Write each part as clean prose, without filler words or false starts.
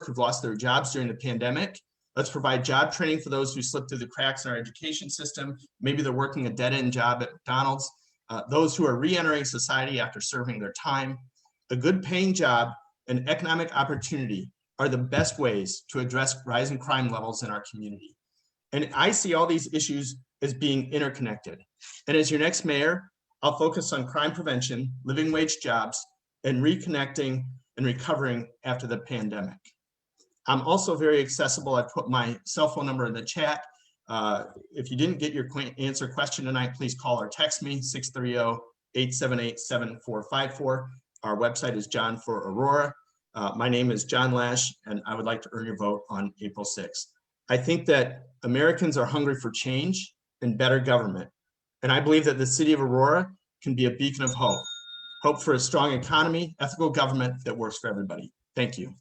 who've lost their jobs during the pandemic. Let's provide job training for those who slipped through the cracks in our education system. Maybe they're working a dead-end job at McDonald's. Those who are re-entering society after serving their time. A good paying job and economic opportunity are the best ways to address rising crime levels in our community. And I see all these issues as being interconnected. And as your next mayor, I'll focus on crime prevention, living wage jobs, and reconnecting and recovering after the pandemic. I'm also very accessible. I put my cell phone number in the chat. If you didn't get your answer question tonight, please call or text me, 630-878-7454. Our website is John for Aurora. My name is John Lash, and I would like to earn your vote on April 6th. I think that Americans are hungry for change and better government. And I believe that the city of Aurora can be a beacon of hope. Hope for a strong economy, ethical government that works for everybody. Thank you.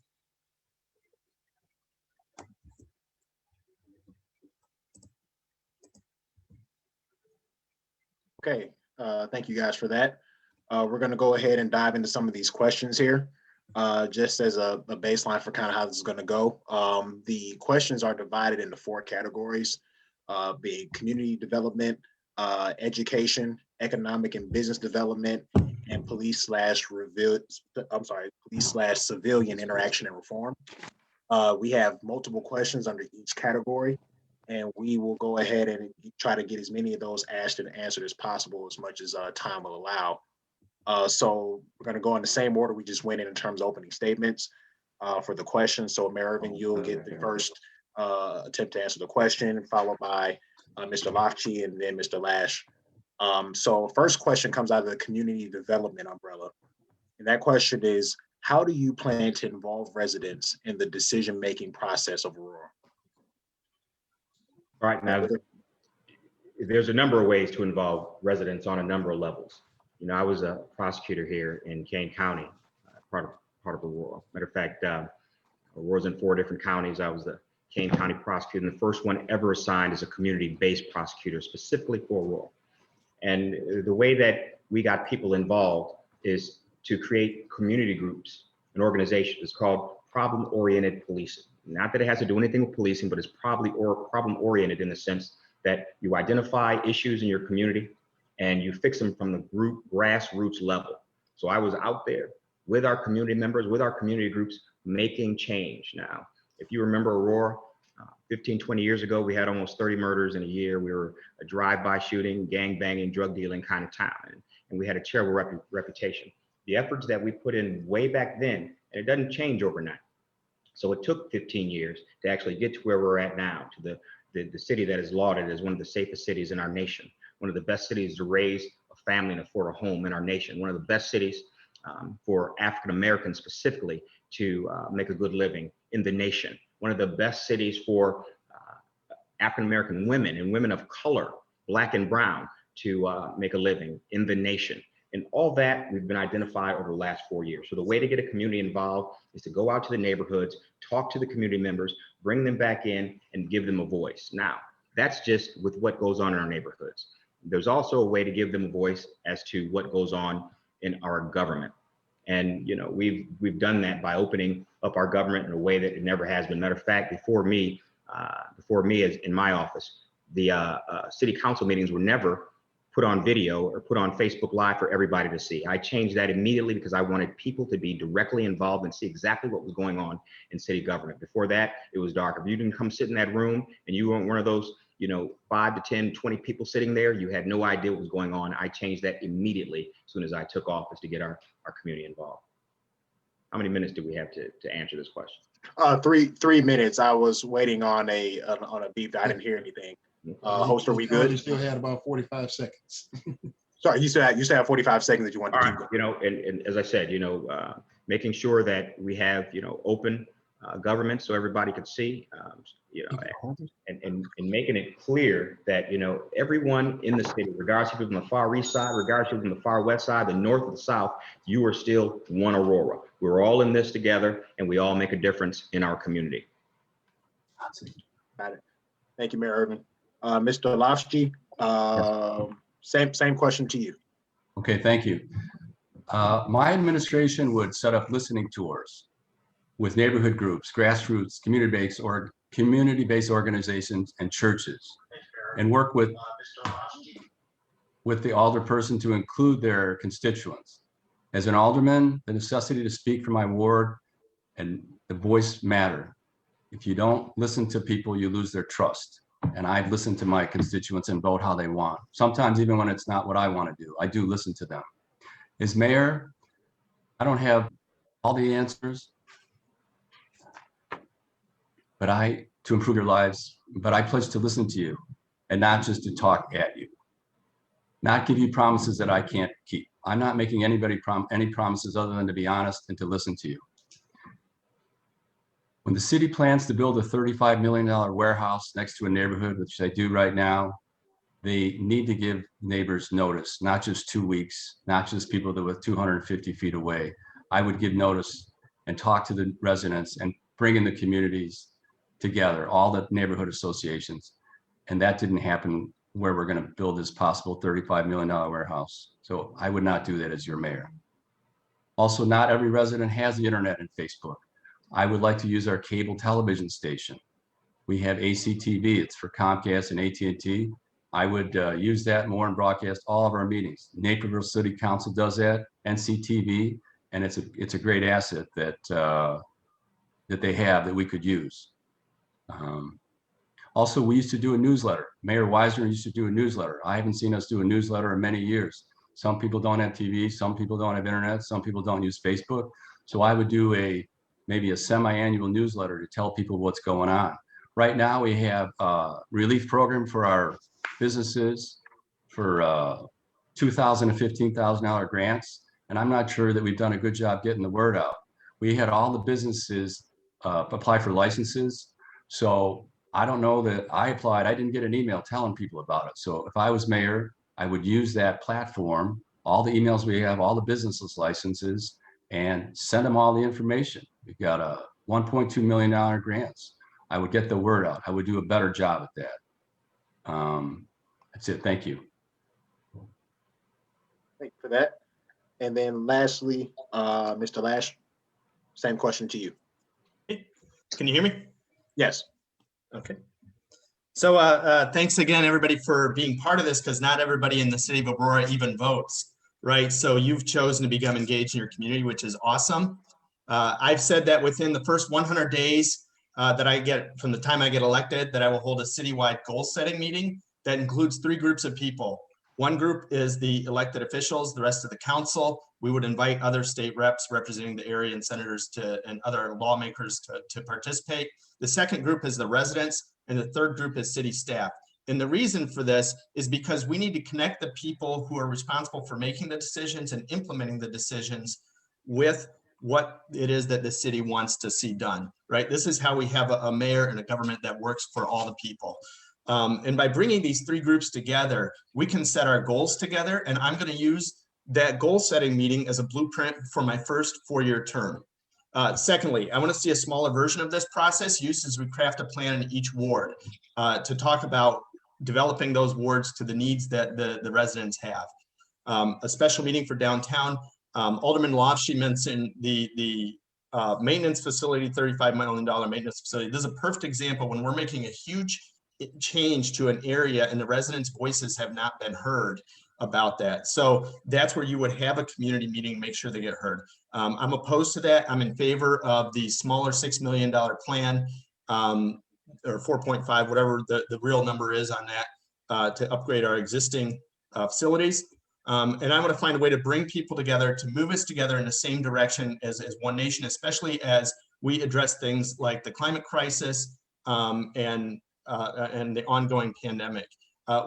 Okay, thank you guys for that. We're going to go ahead and dive into some of these questions here, just as a baseline for kind of how this is going to go. The questions are divided into 4 categories, being community development, education, economic and business development, and police/civilian interaction and reform. We have multiple questions under each category, and we will go ahead and try to get as many of those asked and answered as possible, as much as time will allow. So we're going to go in the same order we just went in terms of opening statements for the questions. So Mayor Irvin, you'll get the first attempt to answer the question, followed by Mr. Lofty and then Mr. Lash. So first question comes out of the community development umbrella. And that question is, how do you plan to involve residents in the decision-making process of Aurora? All right, now, there's a number of ways to involve residents on a number of levels. You know, I was a prosecutor here in CAAN County, part of Aurora. Matter of fact, Aurora's in 4 different counties. I was the CAAN County prosecutor, and the first one ever assigned as a community-based prosecutor specifically for Aurora. And the way that we got people involved is to create community groups and organizations. It's called problem-oriented policing. Not that it has to do anything with policing, but it's problem-oriented in the sense that you identify issues in your community and you fix them from the grassroots level. So I was out there with our community members, with our community groups, making change. Now, if you remember Aurora, 15, 20 years ago, we had almost 30 murders in a year. We were a drive-by shooting, gang banging, drug dealing kind of town, and we had a terrible reputation. The efforts that we put in way back then, and it doesn't change overnight. So it took 15 years to actually get to where we're at now, to the city that is lauded as one of the safest cities in our nation, one of the best cities to raise a family and afford a home in our nation, one of the best cities for African Americans specifically to make a good living in the nation, one of the best cities for African American women and women of color, Black and brown, to make a living in the nation. And all that we've been identified over the last 4 years. So the way to get a community involved is to go out to the neighborhoods, talk to the community members, bring them back in and give them a voice. Now, that's just with what goes on in our neighborhoods. There's also a way to give them a voice as to what goes on in our government. And you know, we've done that by opening up our government in a way that it never has been. Matter of fact, before me as in my office, the city council meetings were never put on video or put on Facebook Live for everybody to see. I changed that immediately because I wanted people to be directly involved and see exactly what was going on in city government. Before that, it was dark. If you didn't come sit in that room and you weren't one of those, 5 to 10, 20 people sitting there, you had no idea what was going on. I changed that immediately as soon as I took office to get our community involved. How many minutes do we have to answer this question? 3 minutes. I was waiting on a beep. I didn't hear anything. Host, are we good? You still had about 45 seconds. Sorry, you still have 45 seconds that you want to keep going. And as I said, making sure that we have, open government so everybody could see, and making it clear that, everyone in the city, regardless if you're from the far east side, regardless if you're from the far west side, the north or the south, you are still one Aurora. We're all in this together and we all make a difference in our community. Got it. Thank you, Mayor Irvin. Mr. Lofty, same question to you. Okay, thank you. My administration would set up listening tours with neighborhood groups, grassroots, community-based organizations and churches, and work with the alderperson to include their constituents. As an alderman, the necessity to speak for my ward and the voice matter. If you don't listen to people, you lose their trust. And I've listened to my constituents and vote how they want. Sometimes even when it's not what I want to do, I do listen to them. As mayor, I don't have all the answers, but to improve your lives, but I pledge to listen to you and not just to talk at you. Not give you promises that I can't keep. I'm not making anybody any promises other than to be honest and to listen to you. When the city plans to build a $35 million warehouse next to a neighborhood, which they do right now, they need to give neighbors notice, not just 2 weeks, not just people that were 250 feet away. I would give notice and talk to the residents and bring in the communities together, all the neighborhood associations. And that didn't happen where we're going to build this possible $35 million warehouse. So I would not do that as your mayor. Also, not every resident has the internet and Facebook. I would like to use our cable television station. We have ACTV, it's for Comcast and AT&T. I would use that more and broadcast all of our meetings. Naperville City Council does that, NCTV, and it's a great asset that they have that we could use. Also, we used to do a newsletter. Mayor Wisner used to do a newsletter. I haven't seen us do a newsletter in many years. Some people don't have TV, some people don't have internet, some people don't use Facebook. So I would do maybe a semi-annual newsletter to tell people what's going on. Right now we have a relief program for our businesses for $2,000 and $15,000 grants. And I'm not sure that we've done a good job getting the word out. We had all the businesses apply for licenses. So I don't know that I applied. I didn't get an email telling people about it. So if I was mayor, I would use that platform, all the emails we have, all the businesses licenses, and send them all the information. We've got a $1.2 million grants. I would get the word out. I would do a better job at that. That's it. Thank you. Thank you for that. And then lastly, Mr. Lash, same question to you. Can you hear me? Yes. Okay. So thanks again, everybody, for being part of this, because not everybody in the city of Aurora even votes, right? So you've chosen to become engaged in your community, which is awesome. I've said that within the first 100 days that I get from the time I get elected, that I will hold a citywide goal setting meeting that includes 3 groups of people. One group is the elected officials, the rest of the council. We would invite other state reps representing the area and senators and other lawmakers to participate. The second group is the residents, and the third group is city staff. And the reason for this is because we need to connect the people who are responsible for making the decisions and implementing the decisions with what it is that the city wants to see done, right? This is how we have a mayor and a government that works for all the people. And by bringing these 3 groups together, we can set our goals together. And I'm going to use that goal setting meeting as a blueprint for my first 4-year term. Secondly, I want to see a smaller version of this process used as we craft a plan in each ward to talk about developing those wards to the needs that the residents have. A special meeting for downtown. Alderman Lofshe mentioned the maintenance facility, $35 million maintenance facility. This is a perfect example when we're making a huge change to an area and the residents' voices have not been heard about that. So that's where you would have a community meeting, make sure they get heard. I'm opposed to that. I'm in favor of the smaller $6 million plan, or 4.5, whatever the real number is on that, to upgrade our existing facilities. And I want to find a way to bring people together, to move us together in the same direction as one nation, especially as we address things like the climate crisis and the ongoing pandemic.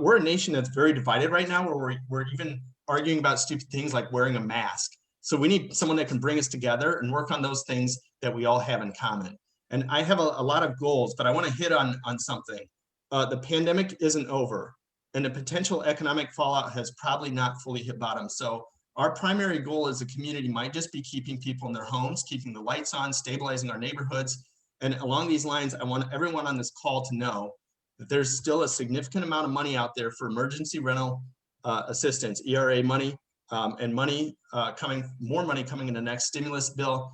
We're a nation that's very divided right now, where we're even arguing about stupid things like wearing a mask. So we need someone that can bring us together and work on those things that we all have in common. And I have a lot of goals, but I want to hit on something. The pandemic isn't over, and the potential economic fallout has probably not fully hit bottom. So our primary goal as a community might just be keeping people in their homes, keeping the lights on, stabilizing our neighborhoods. And along these lines, I want everyone on this call to know that there's still a significant amount of money out there for emergency rental assistance, ERA money, and more money coming in the next stimulus bill.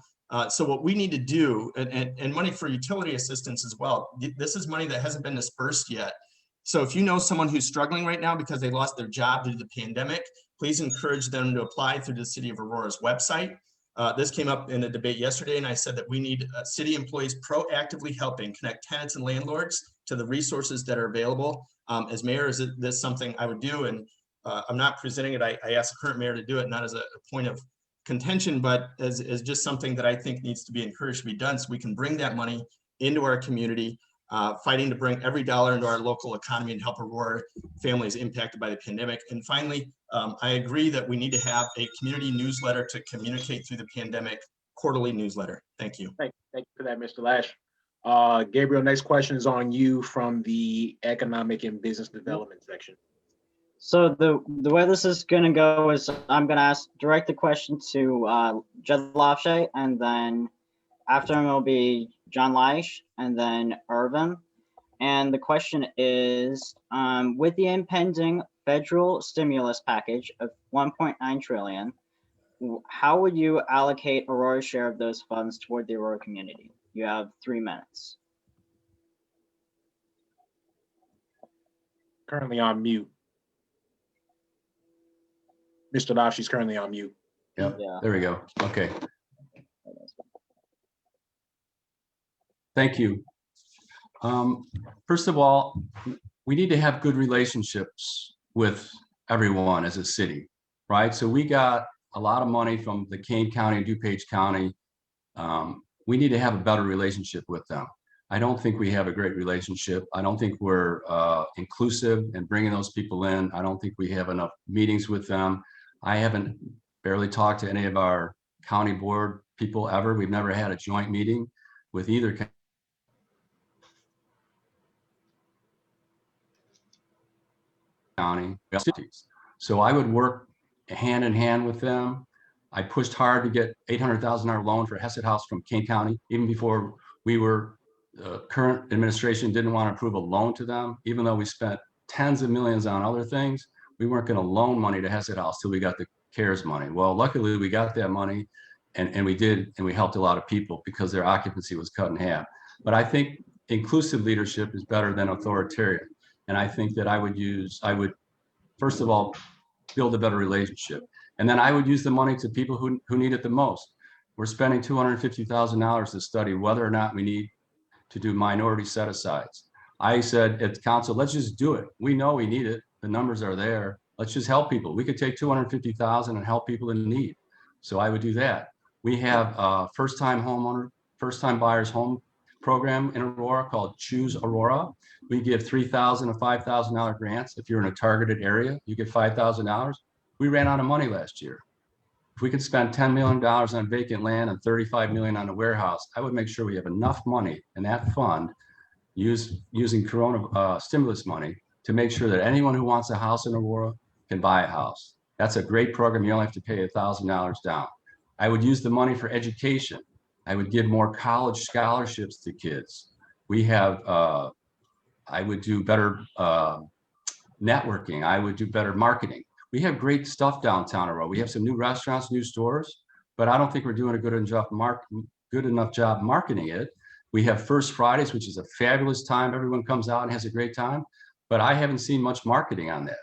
So what we need to do, and money for utility assistance as well, this is money that hasn't been dispersed yet. So if you know someone who's struggling right now because they lost their job due to the pandemic, please encourage them to apply through the City of Aurora's website. This came up in a debate yesterday, and I said that we need city employees proactively helping connect tenants and landlords to the resources that are available. As mayor, is this something I would do? And I'm not presenting it. I asked the current mayor to do it, not as a point of contention, but as just something that I think needs to be encouraged to be done so we can bring that money into our community, fighting to bring every dollar into our local economy and help Aurora families impacted by the pandemic. And finally, I agree that we need to have a community newsletter to communicate through the pandemic, quarterly newsletter. Thank you. Thank you for that, Mr. Lash. Gabriel, next question is on you from the Economic and Business Development section. So the way this is going to go is I'm going to direct the question to Jed Lafshay, and then after him will be John Leish, and then Irvin. And the question is, with the impending federal stimulus package of 1.9 trillion, how would you allocate Aurora's share of those funds toward the Aurora community? You have 3 minutes. Currently on mute. Mr. Lash is currently on mute. Yep, Yeah. there we go. Okay, thank you. First of all, we need to have good relationships with everyone as a city, right? So we got a lot of money from the CAAN County and DuPage County. We need to have a better relationship with them. I don't think we have a great relationship. I don't think we're inclusive in bringing those people in. I don't think we have enough meetings with them. I haven't barely talked to any of our county board people ever. We've never had a joint meeting with either county cities. So I would work hand in hand with them. I pushed hard to get $800,000 loan for Hesed House from Kane County, even before we were, current administration didn't want to approve a loan to them, even though we spent tens of millions on other things. We weren't going to loan money to Hesed House till we got the CARES money. Well, luckily we got that money, and we did, and we helped a lot of people because their occupancy was cut in half. But I think inclusive leadership is better than authoritarian. And I think that I would, first of all, build a better relationship. And then I would use the money to people who need it the most. We're spending $250,000 to study whether or not we need to do minority set-asides. I said at council, let's just do it. We know we need it. The numbers are there. Let's just help people. We could take $250,000 and help people in need. So I would do that. We have a first-time buyers home program in Aurora called Choose Aurora. We give $3,000 to $5,000 grants. If you're in a targeted area, you get $5,000. We ran out of money last year. If we could spend $10 million on vacant land and $35 million on a warehouse, I would make sure we have enough money in that fund using Corona stimulus money to make sure that anyone who wants a house in Aurora can buy a house. That's a great program. You only have to pay $1,000 down. I would use the money for education. I would give more college scholarships to kids. We have, I would do better networking. I would do better marketing. We have great stuff downtown Aurora. We have some new restaurants, new stores, but I don't think we're doing a good enough job marketing it. We have First Fridays, which is a fabulous time. Everyone comes out and has a great time, but I haven't seen much marketing on that.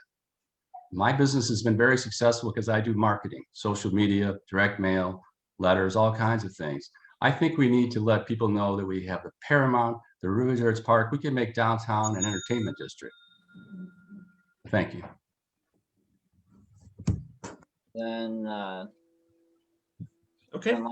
My business has been very successful because I do marketing, social media, direct mail, letters, all kinds of things. I think we need to let people know that we have the Paramount, the River Arts Park. We can make downtown an entertainment district. Thank you. Then Okay. John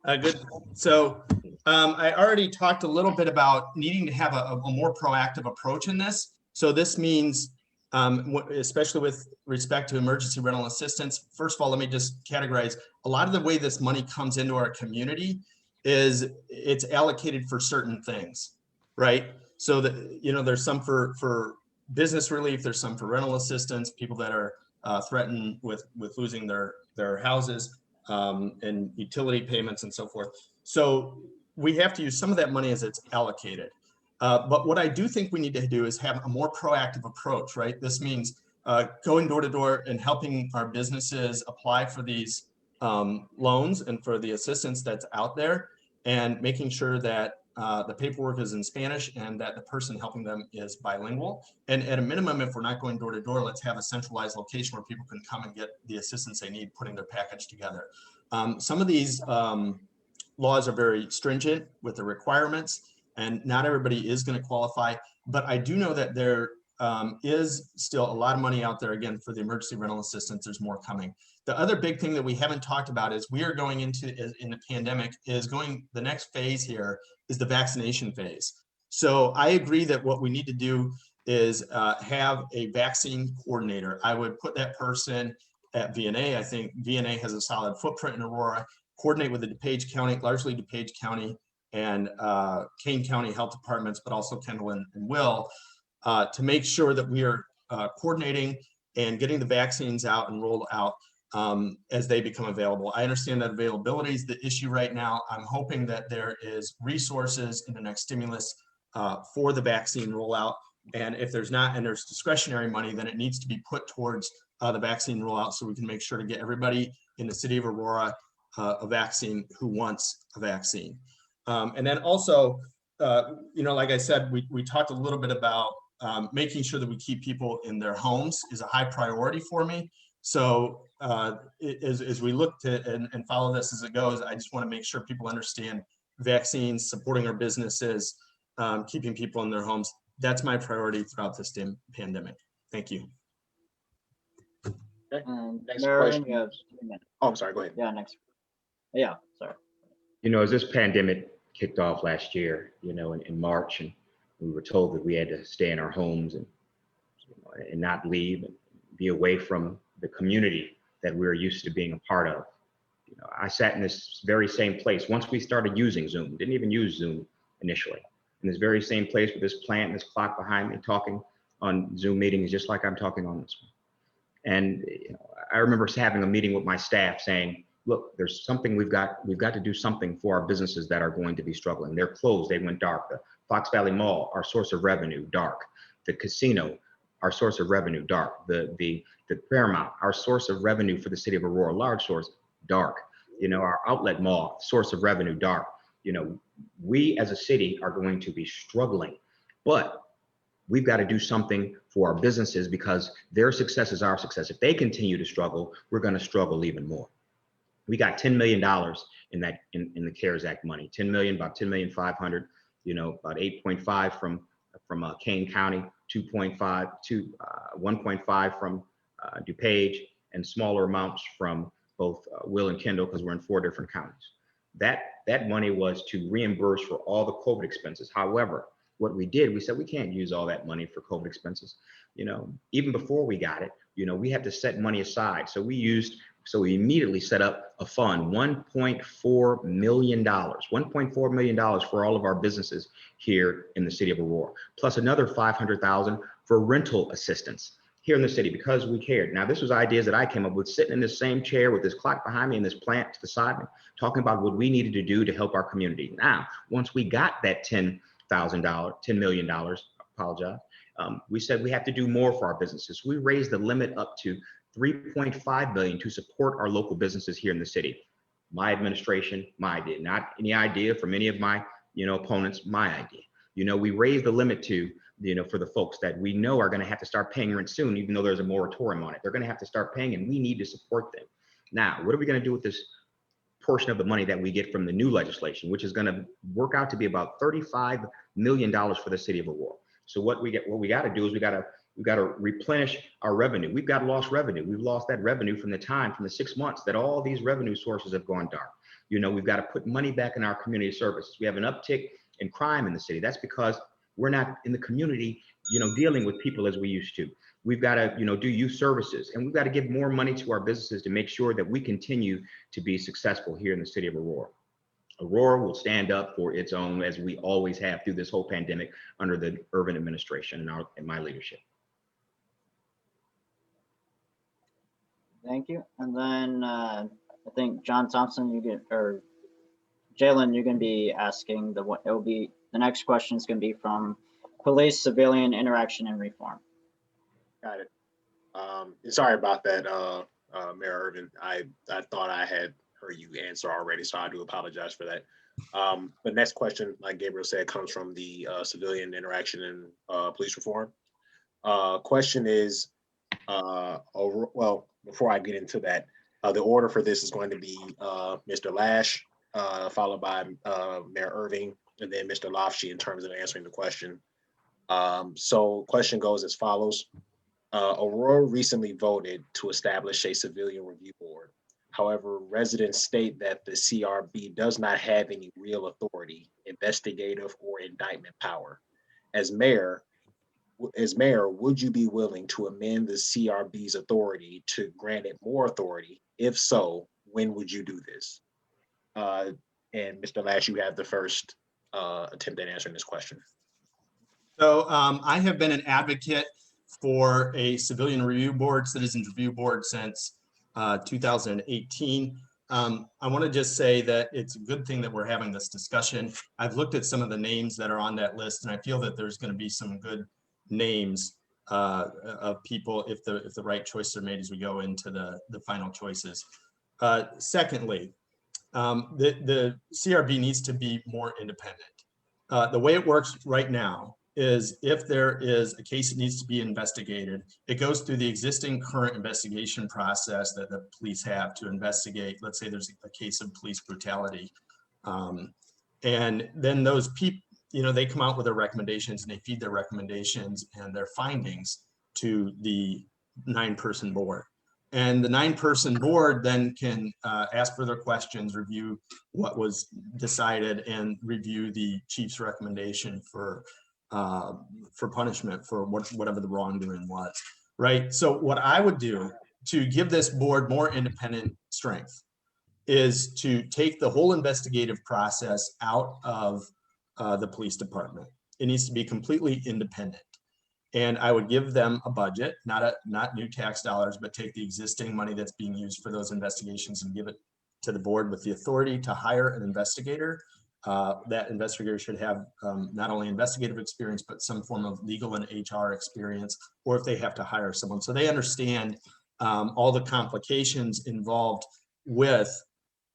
Leish. Good. So I already talked a little bit about needing to have a more proactive approach in this. So this means, especially with respect to emergency rental assistance, first of all, let me just categorize a lot of the way this money comes into our community is it's allocated for certain things, right? So that, you know, there's some for business relief, there's some for rental assistance, people that are threatened with losing their houses, and utility payments and so forth. So we have to use some of that money as it's allocated. But what I do think we need to do is have a more proactive approach, right? This means going door to door and helping our businesses apply for these loans and for the assistance that's out there, and making sure that the paperwork is in Spanish and that the person helping them is bilingual. And at a minimum, if we're not going door to door, let's have a centralized location where people can come and get the assistance they need putting their package together. Some of these laws are very stringent with the requirements, and not everybody is going to qualify. But I do know that there is still a lot of money out there, again, for the emergency rental assistance. There's more coming. The other big thing that we haven't talked about is we are going into, in the pandemic, the next phase here is the vaccination phase. So I agree that what we need to do is have a vaccine coordinator. I would put that person at VNA. I think VNA has a solid footprint in Aurora. Coordinate with the DuPage County, largely DuPage County and Kane County Health Departments, but also Kendall and Will, to make sure that we are coordinating and getting the vaccines out and rolled out as they become available. I understand that availability is the issue right now. I'm hoping that there is resources in the next stimulus for the vaccine rollout. And if there's not, and there's discretionary money, then it needs to be put towards the vaccine rollout so we can make sure to get everybody in the city of Aurora a vaccine who wants a vaccine. And then also, like I said, we talked a little bit about making sure that we keep people in their homes is a high priority for me. So as we look to and follow this as it goes, I just want to make sure people understand vaccines, supporting our businesses, keeping people in their homes. That's my priority throughout this pandemic. Thank you. Next Marion, question. you have 3 minutes. Oh, I'm sorry, go ahead. Yeah, next. Yeah, sorry. As this pandemic kicked off last year, in March, and we were told that we had to stay in our homes and not leave and be away from the community that we were used to being a part of. I sat in this very same place once we started using Zoom. Didn't even use Zoom initially. In this very same place with this plant and this clock behind me, talking on Zoom meetings just like I'm talking on this one. And I remember having a meeting with my staff saying, look, there's something we've got to do something for our businesses that are going to be struggling. They're closed, they went dark. The Fox Valley Mall, our source of revenue, dark. The casino, our source of revenue, dark. The Paramount, our source of revenue for the city of Aurora, large source, dark. Our outlet mall, source of revenue, dark. We as a city are going to be struggling, but we've got to do something for our businesses because their success is our success. If they continue to struggle, we're going to struggle even more. We got $10 million in the CARES Act money, 10 million, about 10,500,000, about 8.5 from Kane County, 2.5 to 1.5 from DuPage, and smaller amounts from both Will and Kendall, because we're in 4 different counties. That money was to reimburse for all the COVID expenses. However, what we did, we said we can't use all that money for COVID expenses. Even before we got it, we had to set money aside. So we immediately set up a fund, $1.4 million for all of our businesses here in the city of Aurora, plus another $500,000 for rental assistance here in the city because we cared. Now, this was ideas that I came up with sitting in this same chair with this clock behind me and this plant to the side, talking about what we needed to do to help our community. Now, once we got that $10 million, apologize, we said we have to do more for our businesses. We raised the limit up to $3.5 billion to support our local businesses here in the city. My administration, my idea, not any idea from any of my, opponents, my idea. We raised the limit to, for the folks that we know are going to have to start paying rent soon, even though there's a moratorium on it. They're going to have to start paying, and we need to support them. Now, what are we going to do with this portion of the money that we get from the new legislation, which is going to work out to be about $35 million for the city of Aurora? So what we got to do is we got to replenish our revenue. We've got lost revenue. We've lost that revenue from the 6 months that all these revenue sources have gone dark. We've got to put money back in our community services. We have an uptick in crime in the city. That's because we're not in the community, dealing with people as we used to. We've got to, do youth services, and we've got to give more money to our businesses to make sure that we continue to be successful here in the city of Aurora. Aurora will stand up for its own, as we always have through this whole pandemic under the Urban administration and my leadership. Thank you. And then I think John Thompson, or Jalen, you're going to be asking the next question is going to be from police civilian interaction and reform. Got it. Sorry about that, Mayor Irvin. I thought I had heard you answer already, so I do apologize for that. The next question, like Gabriel said, comes from the civilian interaction and police reform. Question is, well, before I get into that, the order for this is going to be Mr. Lash, followed by Mayor Irving, and then Mr. Lofshe in terms of answering the question. So question goes as follows. Aurora recently voted to establish a civilian review board. However, residents state that the CRB does not have any real authority, investigative or indictment power. As mayor, would you be willing to amend the CRB's authority to grant it more authority? If so, when would you do this? And Mr. Lash, you have the first attempt at answering this question. So I have been an advocate for a civilian review board, citizens review board since 2018. I want to just say that it's a good thing that we're having this discussion. I've looked at some of the names that are on that list, and I feel that there's going to be some good names of people if the right choices are made as we go into the final choices. Secondly, the CRB needs to be more independent. The way it works right now is if there is a case that needs to be investigated, it goes through the existing current investigation process that the police have to investigate. Let's say there's a case of police brutality. And then those people, they come out with their recommendations and they feed their recommendations and their findings to the 9-person board. And the 9-person board then can ask further questions, review what was decided, and review the chief's recommendation for punishment for whatever the wrongdoing was, right? So what I would do to give this board more independent strength is to take the whole investigative process out of the police department. It needs to be completely independent. And I would give them a budget, not new tax dollars, but take the existing money that's being used for those investigations and give it to the board with the authority to hire an investigator. That investigator should have not only investigative experience, but some form of legal and HR experience, or if they have to hire someone. So they understand all the complications involved with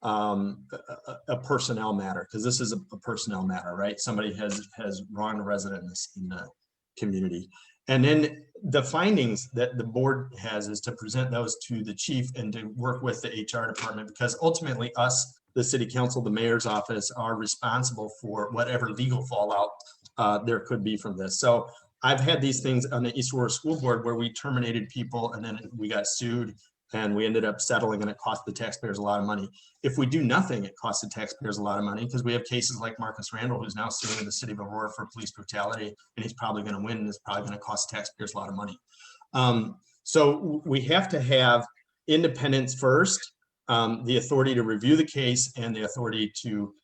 a personnel matter, because this is a personnel matter, right? Somebody has wronged a resident in the community. And then the findings that the board has is to present those to the chief and to work with the HR department, because ultimately us, the city council, the mayor's office, are responsible for whatever legal fallout there could be from this. So I've had these things on the East Aurora School Board where we terminated people and then we got sued and we ended up settling, and it cost the taxpayers a lot of money. If we do nothing, it costs the taxpayers a lot of money, because we have cases like Marcus Randall, who's now suing the city of Aurora for police brutality, and he's probably going to win, and it's probably going to cost taxpayers a lot of money. So we have to have independence first, the authority to review the case and the authority to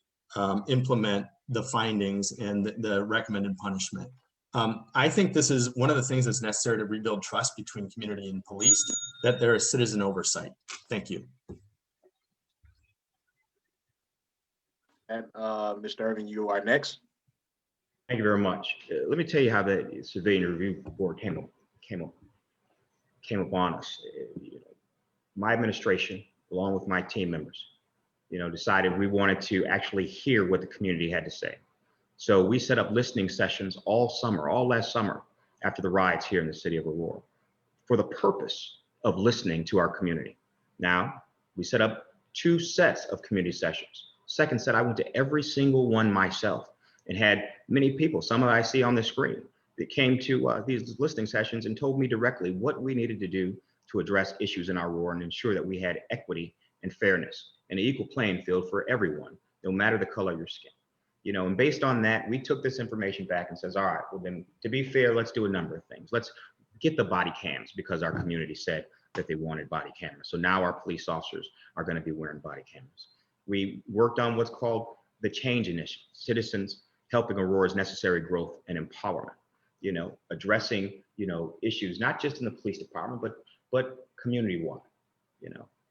implement the findings and the recommended punishment. I think this is one of the things that's necessary to rebuild trust between community and police, that there is citizen oversight. Thank you. And Mr. Irvin, you are next. Thank you very much. Let me tell you how the Civilian Review Board came upon us. My administration, along with my team members, decided we wanted to actually hear what the community had to say. So we set up listening sessions all last summer after the riots here in the city of Aurora, for the purpose of listening to our community. Now, we set up 2 sets of community sessions. Second set, I went to every single one myself and had many people, some of I see on the screen, that came to these listening sessions and told me directly what we needed to do to address issues in our Aurora and ensure that we had equity and fairness and an equal playing field for everyone, no matter the color of your skin. And based on that, we took this information back and says, all right, well then, to be fair, let's do a number of things. Let's get the body cams, because our community said that they wanted body cameras. So now our police officers are going to be wearing body cameras. We worked on what's called the Change Initiative, citizens helping Aurora's necessary growth and empowerment, addressing, issues, not just in the police department, but community-wide,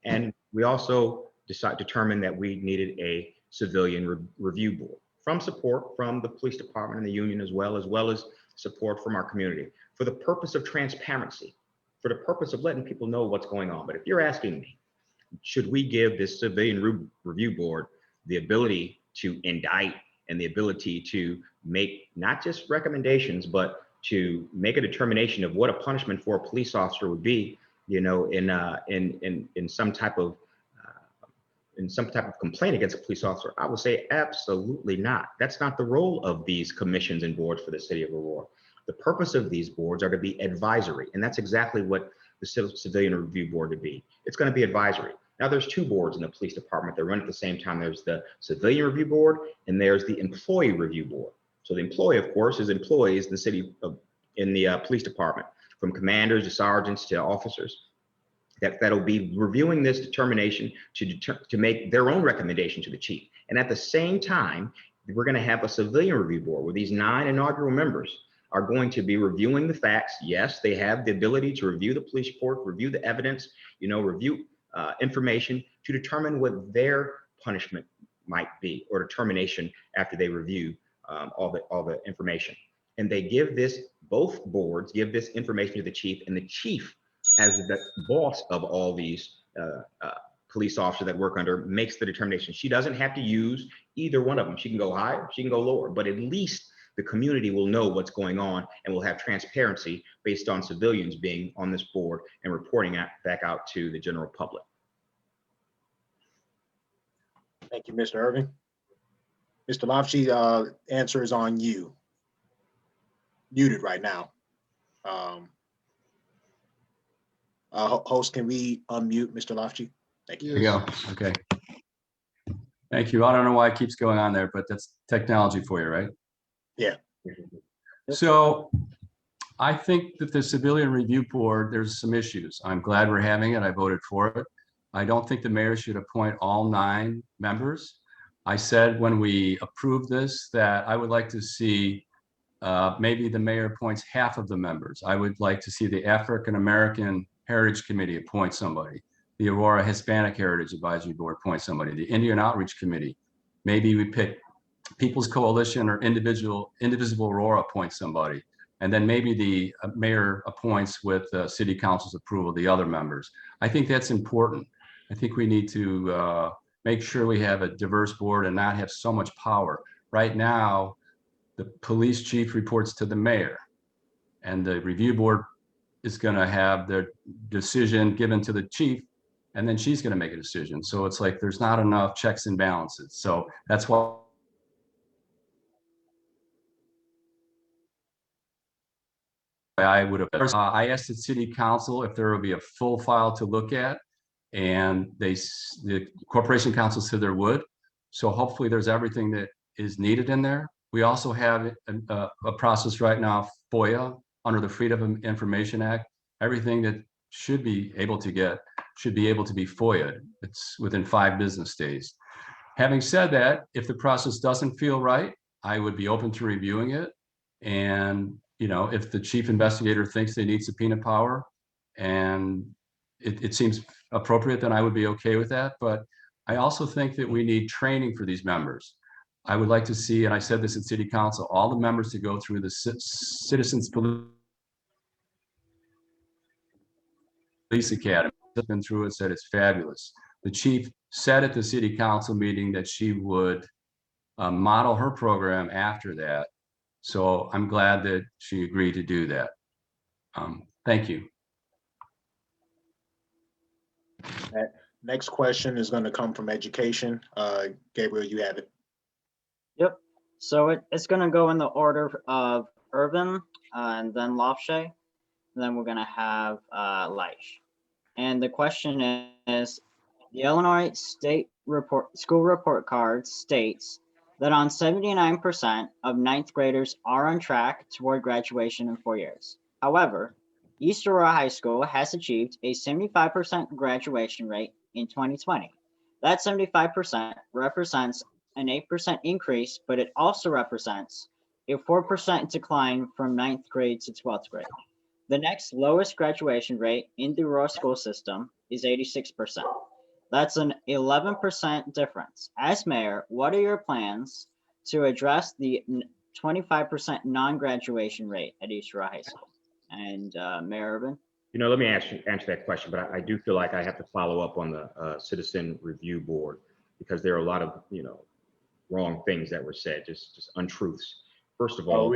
And we also determined that we needed a civilian review board, from support from the police department and the union, as well as support from our community, for the purpose of transparency, for the purpose of letting people know what's going on. But if you're asking me, should we give this civilian review board the ability to indict and the ability to make not just recommendations, but to make a determination of what a punishment for a police officer would be, you know, in some type of complaint against a police officer? I would say absolutely not. That's not the role of these commissions and boards for the city of Aurora. The purpose of these boards are to be advisory, and that's exactly what the civilian review board would be. It's going to be advisory. Now, there's two boards in the police department that run at the same time. There's the civilian review board, and there's the employee review board. So the employee, of course, is employees in the city in the police department, from commanders to sergeants to officers. That'll be reviewing this determination to make their own recommendation to the chief. And at the same time, we're going to have a civilian review board where these 9 inaugural members are going to be reviewing the facts. Yes, they have the ability to review the police report, review the evidence, you know, review information to determine what their punishment might be, or determination after they review all the information. And they give this, both boards give this information to the chief, and the chief, as the boss of all these police officers that work under, makes the determination. She doesn't have to use either one of them. She can go higher, she can go lower, but at least the community will know what's going on, and will have transparency based on civilians being on this board and reporting back out to the general public. Thank you, Mr. Irving. Mr. Lafshe, answer is on you. Muted right now. Host, can we unmute Mr. Lafshe? Thank you. There you go. Okay. Thank you. I don't know why it keeps going on there, but that's technology for you, right? Yeah. So I think that the civilian review board, there's some issues. I'm glad we're having it. I voted for it. I don't think the mayor should appoint all 9 members. I said when we approved this that I would like to see maybe the mayor appoints half of the members. I would like to see the African American Heritage Committee appoint somebody. The Aurora Hispanic Heritage Advisory Board appoint somebody. The Indian Outreach Committee. Maybe we pick People's Coalition or Indivisible Aurora appoint somebody. And then maybe the mayor appoints with city council's approval the other members. I think that's important. I think we need to make sure we have a diverse board and not have so much power. Right now, the police chief reports to the mayor, and the review board is going to have their decision given to the chief, and then she's going to make a decision. So it's like there's not enough checks and balances. So that's why I would have. I asked the city council if there would be a full file to look at, and the corporation council said there would. So hopefully there's everything that is needed in there. We also have a process right now, FOIA, under the Freedom of Information Act. Everything that should be able to be FOIA'd. It's within 5 business days. Having said that, if the process doesn't feel right, I would be open to reviewing it. And, you know, if the chief investigator thinks they need subpoena power and it seems appropriate, then I would be okay with that. But I also think that we need training for these members. I would like to see, and I said this at city council, all the members to go through the Citizens Police Academy. I've been through it, said it's fabulous. The chief said at the city council meeting that she would model her program after that. So I'm glad that she agreed to do that. Thank you. Next question is going to come from education. Gabriel, you have it. Yep. So it's going to go in the order of Irvin, and then Lafshe, and then we're going to have Leish. And the question is, the Illinois State School Report Card states that on 79% of 9th graders are on track toward graduation in 4 years. However, East Aurora High School has achieved a 75% graduation rate in 2020. That 75% represents an 8% increase, but it also represents a 4% decline from 9th grade to 12th grade. The next lowest graduation rate in the Aurora school system is 86%. That's an 11% difference. As mayor, what are your plans to address the 25% non-graduation rate at East Aurora High School? And Mayor Urban? Let me answer that question, but I do feel like I have to follow up on the Citizen Review Board, because there are a lot of, wrong things that were said, just untruths. First of all,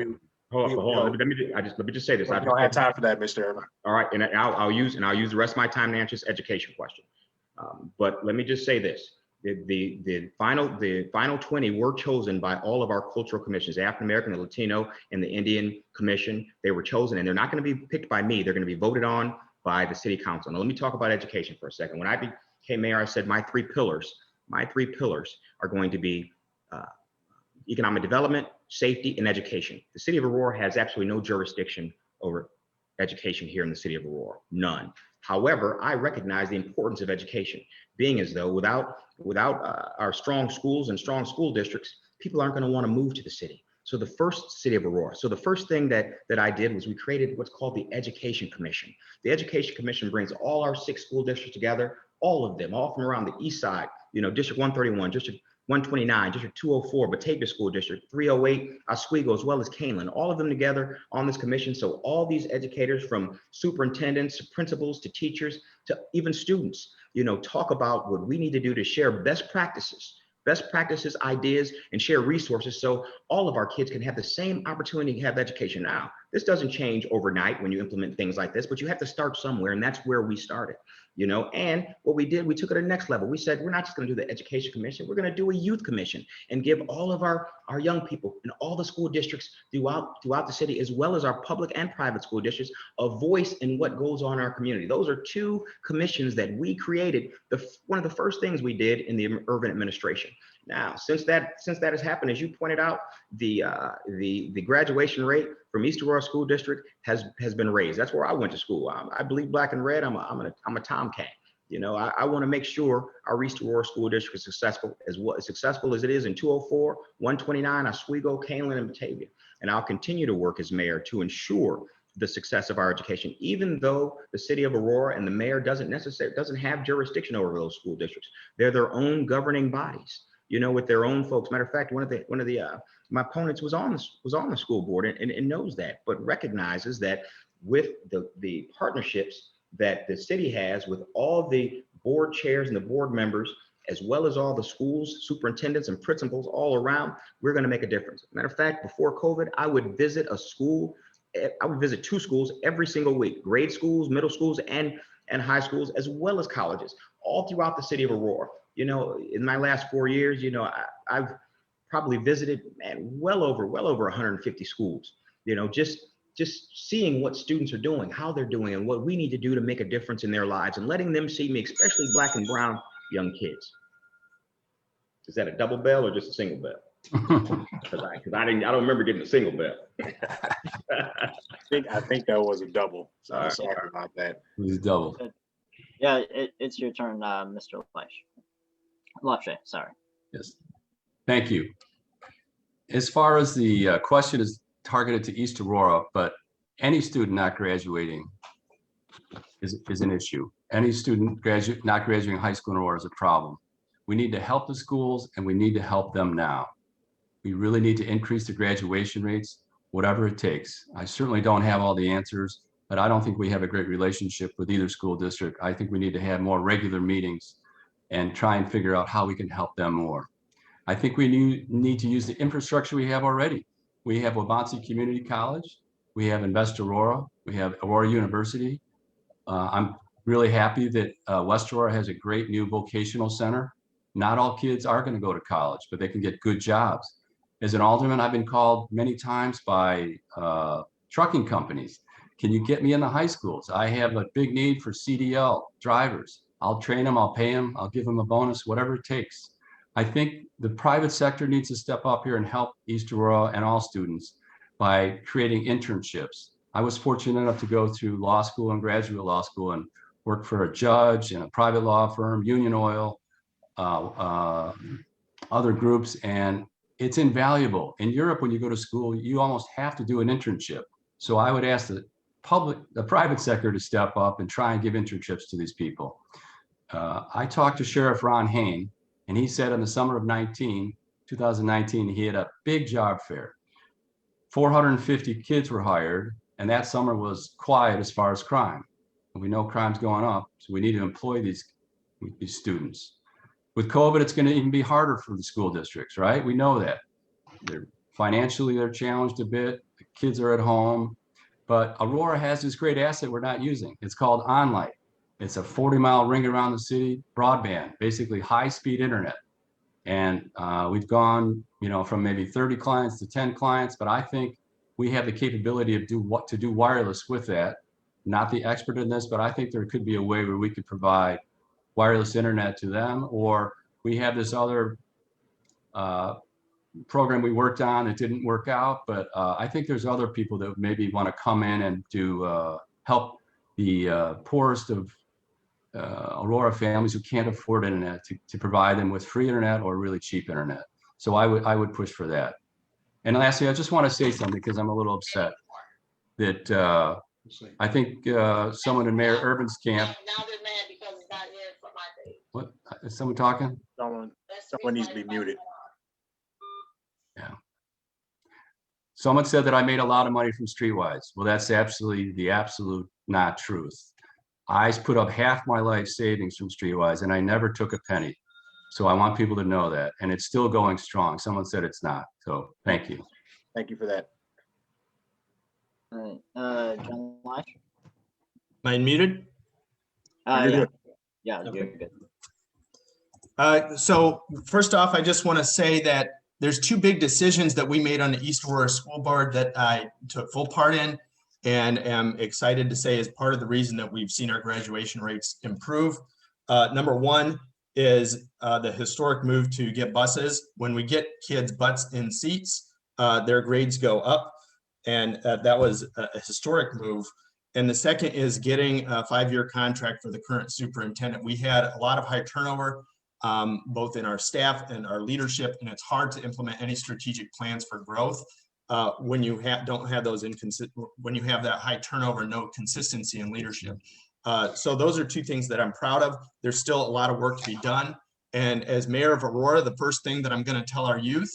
hold on. Let me just say this. We don't have time for that, Mr. Irvin. All right, and I'll use the rest of my time to answer this education question. But let me just say this: the final 20 were chosen by all of our cultural commissions, the African American, the Latino, and the Indian Commission. They were chosen, and they're not going to be picked by me. They're going to be voted on by the City Council. Now, let me talk about education for a second. When I became mayor, I said my three pillars are going to be economic development, safety, and education. The city of Aurora has absolutely no jurisdiction over education here in the city of Aurora, none. However, I recognize the importance of education, being as though without our strong schools and strong school districts, people aren't going to want to move to the city. So the first thing that I did was we created what's called the Education Commission. The Education Commission brings all our 6 school districts together, all of them, all from around the east side, District 131, District 129, District 204, Batavia School District, 308, Oswego, as well as Canelan, all of them together on this commission. So all these educators, from superintendents to principals to teachers to even students, talk about what we need to do to share best practices, ideas, and share resources so all of our kids can have the same opportunity to have education. Now, this doesn't change overnight when you implement things like this, but you have to start somewhere, and that's where we started. And what we did, we took it to the next level. We said, we're not just going to do the Education Commission, we're going to do a youth commission and give all of our young people in all the school districts throughout the city, as well as our public and private school districts, a voice in what goes on in our community. Those are 2 commissions that we created. One of the first things we did in the Irvin administration. Now, since that has happened, as you pointed out, the graduation rate from East Aurora School District has been raised. That's where I went to school. I believe black and red. I'm a Tomcat. I want to make sure our East Aurora School District is successful as it is in 204, 129, Oswego, Canelan, and Batavia. And I'll continue to work as mayor to ensure the success of our education, even though the city of Aurora and the mayor doesn't have jurisdiction over those school districts. They're their own governing bodies, with their own folks. Matter of fact, one of my opponents was on the school board and knows that, but recognizes that with the partnerships that the city has with all the board chairs and the board members, as well as all the schools, superintendents, and principals all around, we're going to make a difference. Matter of fact, before COVID, I would visit 2 schools every single week: grade schools, middle schools, and high schools, as well as colleges, all throughout the city of Aurora. In my last 4 years, I've probably visited well over 150 schools, just seeing what students are doing, how they're doing, and what we need to do to make a difference in their lives, and letting them see me, especially black and brown young kids. Is that a double bell or just a single bell? Because I don't remember getting a single bell. I think that was a double. So I'm sorry about that. It was double. Yeah, it's your turn, Mr. Lafshay, sorry. Yes. Thank you. As far as the question is targeted to East Aurora, but any student not graduating is an issue. Any student not graduating high school in Aurora is a problem. We need to help the schools, and we need to help them now. We really need to increase the graduation rates, whatever it takes. I certainly don't have all the answers, but I don't think we have a great relationship with either school district. I think we need to have more regular meetings and try and figure out how we can help them more. I think we need to use the infrastructure we have already. We have Wabansie Community College, we have Invest Aurora, we have Aurora University. I'm really happy that West Aurora has a great new vocational center. Not all kids are going to go to college, but they can get good jobs. As an alderman, I've been called many times by trucking companies. Can you get me in the high schools? I have a big need for CDL drivers. I'll train them, I'll pay them, I'll give them a bonus, whatever it takes. I think the private sector needs to step up here and help East Aurora and all students by creating internships. I was fortunate enough to go through law school and graduate law school and work for a judge in a private law firm, Union Oil, other groups, and it's invaluable. In Europe, when you go to school, you almost have to do an internship. So I would ask the private sector to step up and try and give internships to these people. I talked to Sheriff Ron Hain, and he said in the summer of 2019, he had a big job fair. 450 kids were hired, and that summer was quiet as far as crime. and we know crime's going up, so we need to employ these students. With COVID, it's going to even be harder for the school districts, right? We know that. Financially, they're challenged a bit. The kids are at home, but Aurora has this great asset we're not using. It's called OnLight. It's a 40-mile ring around the city, broadband, basically high-speed internet. And we've gone, from maybe 30 clients to 10 clients, but I think we have the capability of to do wireless with that. Not the expert in this, but I think there could be a way where we could provide wireless internet to them, or we have this other program we worked on that didn't work out, but I think there's other people that maybe want to come in and do help the poorest of Aurora families who can't afford internet to provide them with free internet or really cheap internet. So I would push for that. And lastly, I just want to say something because I'm a little upset that I think someone in Mayor Urban's camp. Now they're mad because it's not here for my day. What is someone talking? Someone needs to be muted. Yeah. Someone said that I made a lot of money from Streetwise. Well, that's absolutely the absolute not truth. I put up half my life savings from Streetwise and I never took a penny. So I want people to know that, and it's still going strong. Someone said it's not. So thank you. Thank you for that. All right, John Lash? Am I muted? You're Yeah, good. yeah, Okay. you're good. So first off, I just want to say that there's two big decisions that we made on the East Aurora School Board that I took full part in and am excited to say is part of the reason that we've seen our graduation rates improve. Number one is the historic move to get buses. When we get kids' butts in seats, their grades go up. And that was a historic move. And the second is getting a 5-year contract for the current superintendent. We had a lot of high turnover, both in our staff and our leadership, and it's hard to implement any strategic plans for growth when you don't have those when you have that high turnover, no consistency in leadership. So those are two things that I'm proud of. There's still a lot of work to be done. And as mayor of Aurora, the first thing that I'm going to tell our youth,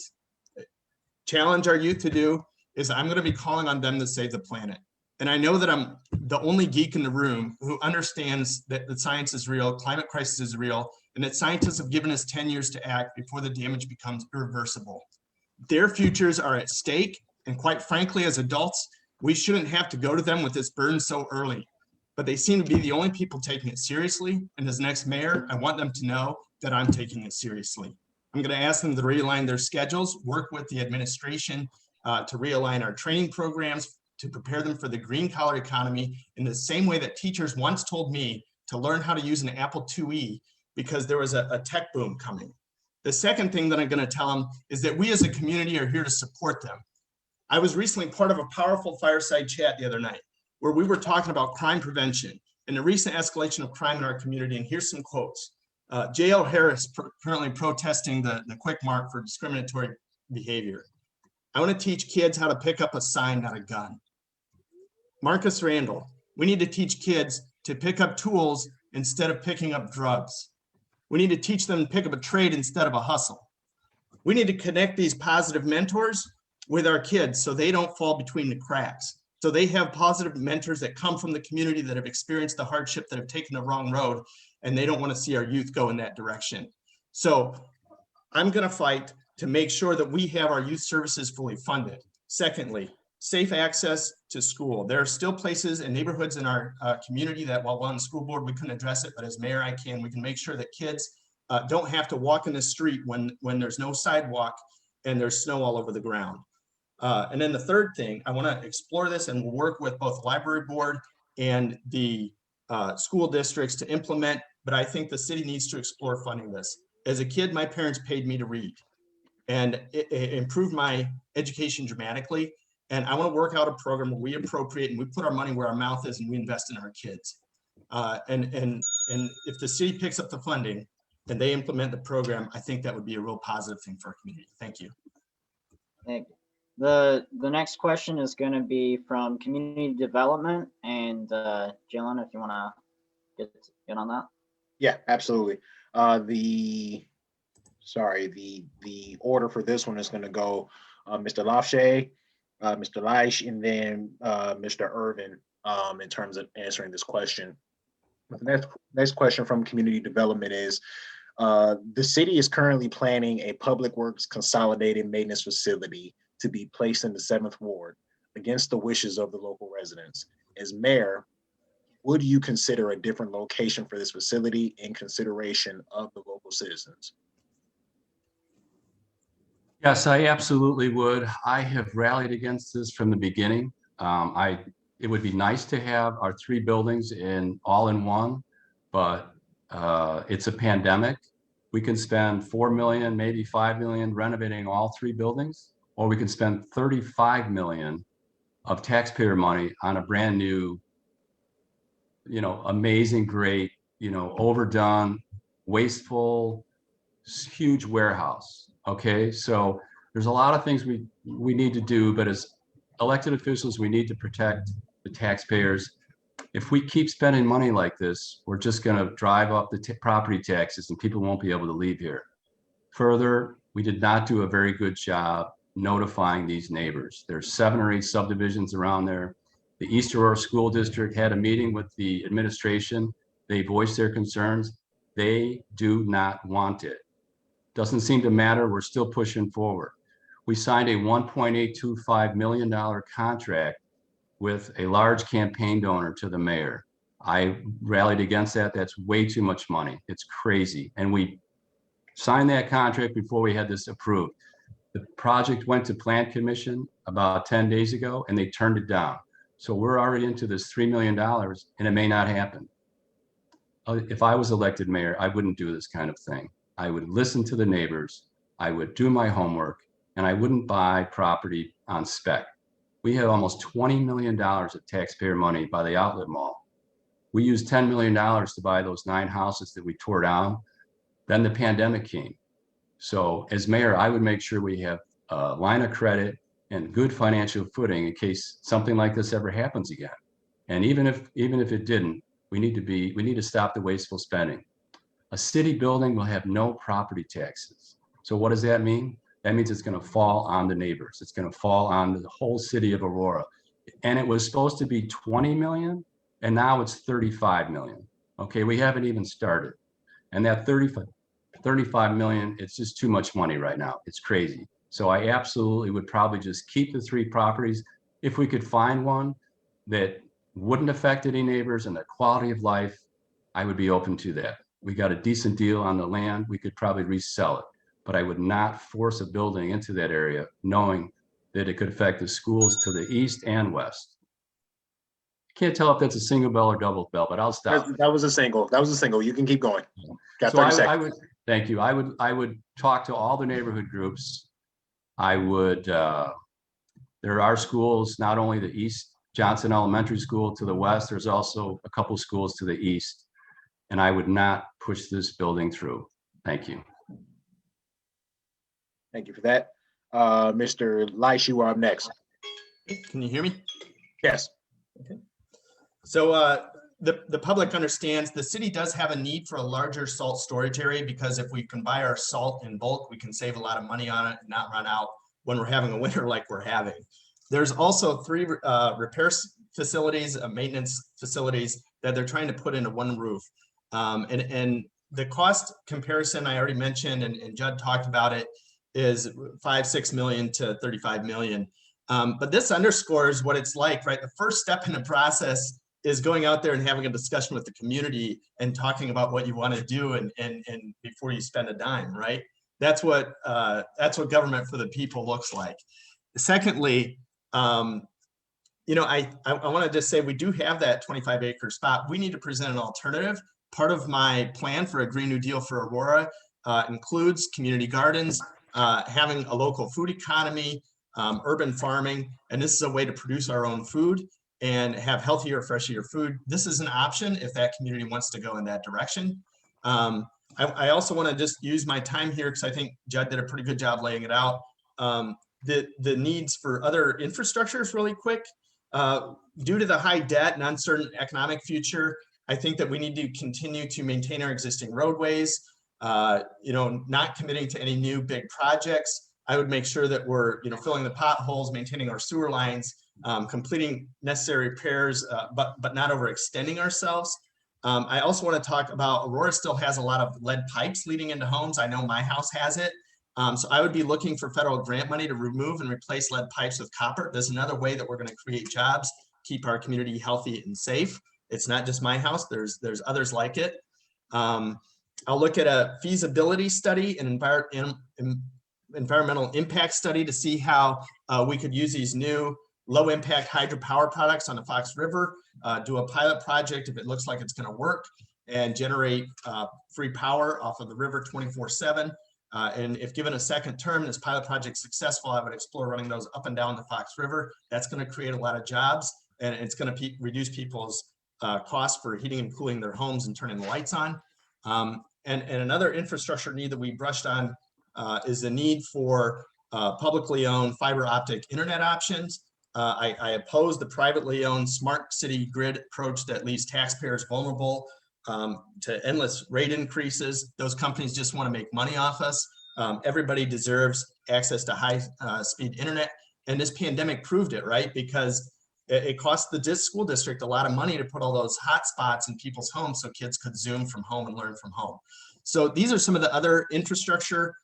challenge our youth to do, is I'm going to be calling on them to save the planet. And I know that I'm the only geek in the room who understands that the science is real, climate crisis is real, and that scientists have given us 10 years to act before the damage becomes irreversible. Their futures are at stake, and quite frankly, as adults, we shouldn't have to go to them with this burden so early. But they seem to be the only people taking it seriously, and as next mayor, I want them to know that I'm taking it seriously. I'm going to ask them to realign their schedules, work with the administration to realign our training programs, to prepare them for the green collar economy in the same way that teachers once told me to learn how to use an Apple IIe because there was a tech boom coming. The second thing that I'm going to tell them is that we as a community are here to support them. I was recently part of a powerful fireside chat the other night where we were talking about crime prevention and the recent escalation of crime in our community. And here's some quotes. J.L. Harris currently protesting the quick mark for discriminatory behavior. I want to teach kids how to pick up a sign, not a gun. Marcus Randall, we need to teach kids to pick up tools instead of picking up drugs. We need to teach them to pick up a trade instead of a hustle. We need to connect these positive mentors with our kids so they don't fall between the cracks. So they have positive mentors that come from the community that have experienced the hardship, that have taken the wrong road, and they don't want to see our youth go in that direction. So I'm going to fight to make sure that we have our youth services fully funded. Secondly, safe access to school. There are still places and neighborhoods in our community that while on the school board, we couldn't address it, but as mayor, we can make sure that kids don't have to walk in the street when there's no sidewalk and there's snow all over the ground. And then the third thing, I want to explore this and we'll work with both the library board and the school districts to implement, but I think the city needs to explore funding this. As a kid, my parents paid me to read and it improved my education dramatically. And I want to work out a program where we appropriate and we put our money where our mouth is and we invest in our kids. And if the city picks up the funding and they implement the program, I think that would be a real positive thing for our community. Thank you. Thank you. The next question is going to be from community development, and Jalen, if you want to get on that. Yeah, absolutely. The order for this one is going to go Mr. Lafshay, Mr. Leish, and then Mr. Irvin in terms of answering this question. Next question from community development is, the city is currently planning a public works consolidated maintenance facility to be placed in the 7th Ward against the wishes of the local residents. As mayor, would you consider a different location for this facility in consideration of the local citizens? Yes, I absolutely would. I have rallied against this from the beginning. It would be nice to have our 3 buildings all in one, but it's a pandemic. We can spend 4 million, maybe 5 million renovating all 3 buildings, or we can spend 35 million of taxpayer money on a brand new, amazing, great, overdone, wasteful, huge warehouse. Okay, so there's a lot of things we need to do, but as elected officials, we need to protect the taxpayers. If we keep spending money like this, we're just going to drive up the property taxes and people won't be able to leave here. Further, we did not do a very good job notifying these neighbors. There's 7 or 8 subdivisions around there. The East Aurora School District had a meeting with the administration. They voiced their concerns. They do not want it. Doesn't seem to matter. We're still pushing forward. We signed a $1.825 million contract with a large campaign donor to the mayor. I rallied against that. That's way too much money. It's crazy. And we signed that contract before we had this approved. The project went to Plan Commission about 10 days ago and they turned it down. So we're already into this $3 million and it may not happen. If I was elected mayor, I wouldn't do this kind of thing. I would listen to the neighbors. I would do my homework and I wouldn't buy property on spec. We have almost $20 million of taxpayer money by the outlet mall. We used $10 million to buy those 9 houses that we tore down. Then the pandemic came. So as mayor, I would make sure we have a line of credit and good financial footing in case something like this ever happens again. And even if it didn't, we need to stop the wasteful spending. A city building will have no property taxes. So what does that mean? That means it's going to fall on the neighbors. It's going to fall on the whole city of Aurora. And it was supposed to be 20 million, and now it's 35 million. Okay, we haven't even started. And that 35 million, it's just too much money right now. It's crazy. So I absolutely would probably just keep the 3 properties. If we could find one that wouldn't affect any neighbors and their quality of life, I would be open to that. We got a decent deal on the land. We could probably resell it, but I would not force a building into that area knowing that it could affect the schools to the east and west. Can't tell if that's a single bell or double bell, but I'll stop. That was a single. That was a single. You can keep going. Got So 30 seconds. thank you. I would talk to all the neighborhood groups. I would, there are schools, not only the East Johnson Elementary School to the west, there's also a couple schools to the east. And I would not push this building through. Thank you. Thank you for that. Mr. Leish, you are up next. Can you hear me? Yes. Okay. So the public understands the city does have a need for a larger salt storage area because if we can buy our salt in bulk, we can save a lot of money on it and not run out when we're having a winter like we're having. There's also 3 repair facilities, maintenance facilities that they're trying to put into one roof. And the cost comparison I already mentioned, and Judd talked about it, is 5-6 million to 35 million. But this underscores what it's like, right? The first step in the process is going out there and having a discussion with the community and talking about what you want to do and before you spend a dime, right? That's what government for the people looks like. Secondly, I want to just say we do have that 25-acre spot. We need to present an alternative. Part of my plan for a Green New Deal for Aurora includes community gardens, having a local food economy, urban farming, and this is a way to produce our own food and have healthier, fresher food. This is an option if that community wants to go in that direction. I also want to just use my time here because I think Judd did a pretty good job laying it out. The needs for other infrastructures really quick. Due to the high debt and uncertain economic future, I think that we need to continue to maintain our existing roadways, not committing to any new big projects. I would make sure that we're, filling the potholes, maintaining our sewer lines, completing necessary repairs, but not overextending ourselves. I also want to talk about Aurora still has a lot of lead pipes leading into homes. I know my house has it. So I would be looking for federal grant money to remove and replace lead pipes with copper. There's another way that we're going to create jobs, keep our community healthy and safe. It's not just my house. There's others like it. I'll look at a feasibility study and environmental impact study to see how we could use these new low impact hydropower products on the Fox River, do a pilot project if it looks like it's going to work, and generate free power off of the river 24/7. And if given a second term, this pilot project successful, I would explore running those up and down the Fox River. That's going to create a lot of jobs, and it's going to reduce people's costs for heating and cooling their homes and turning the lights on. And another infrastructure need that we brushed on is the need for publicly owned fiber optic internet options. I oppose the privately owned smart city grid approach that leaves taxpayers vulnerable to endless rate increases. Those companies just want to make money off us. Everybody deserves access to high speed internet. And this pandemic proved it, right? Because it cost the school district a lot of money to put all those hotspots in people's homes so kids could Zoom from home and learn from home. So these are some of the other infrastructure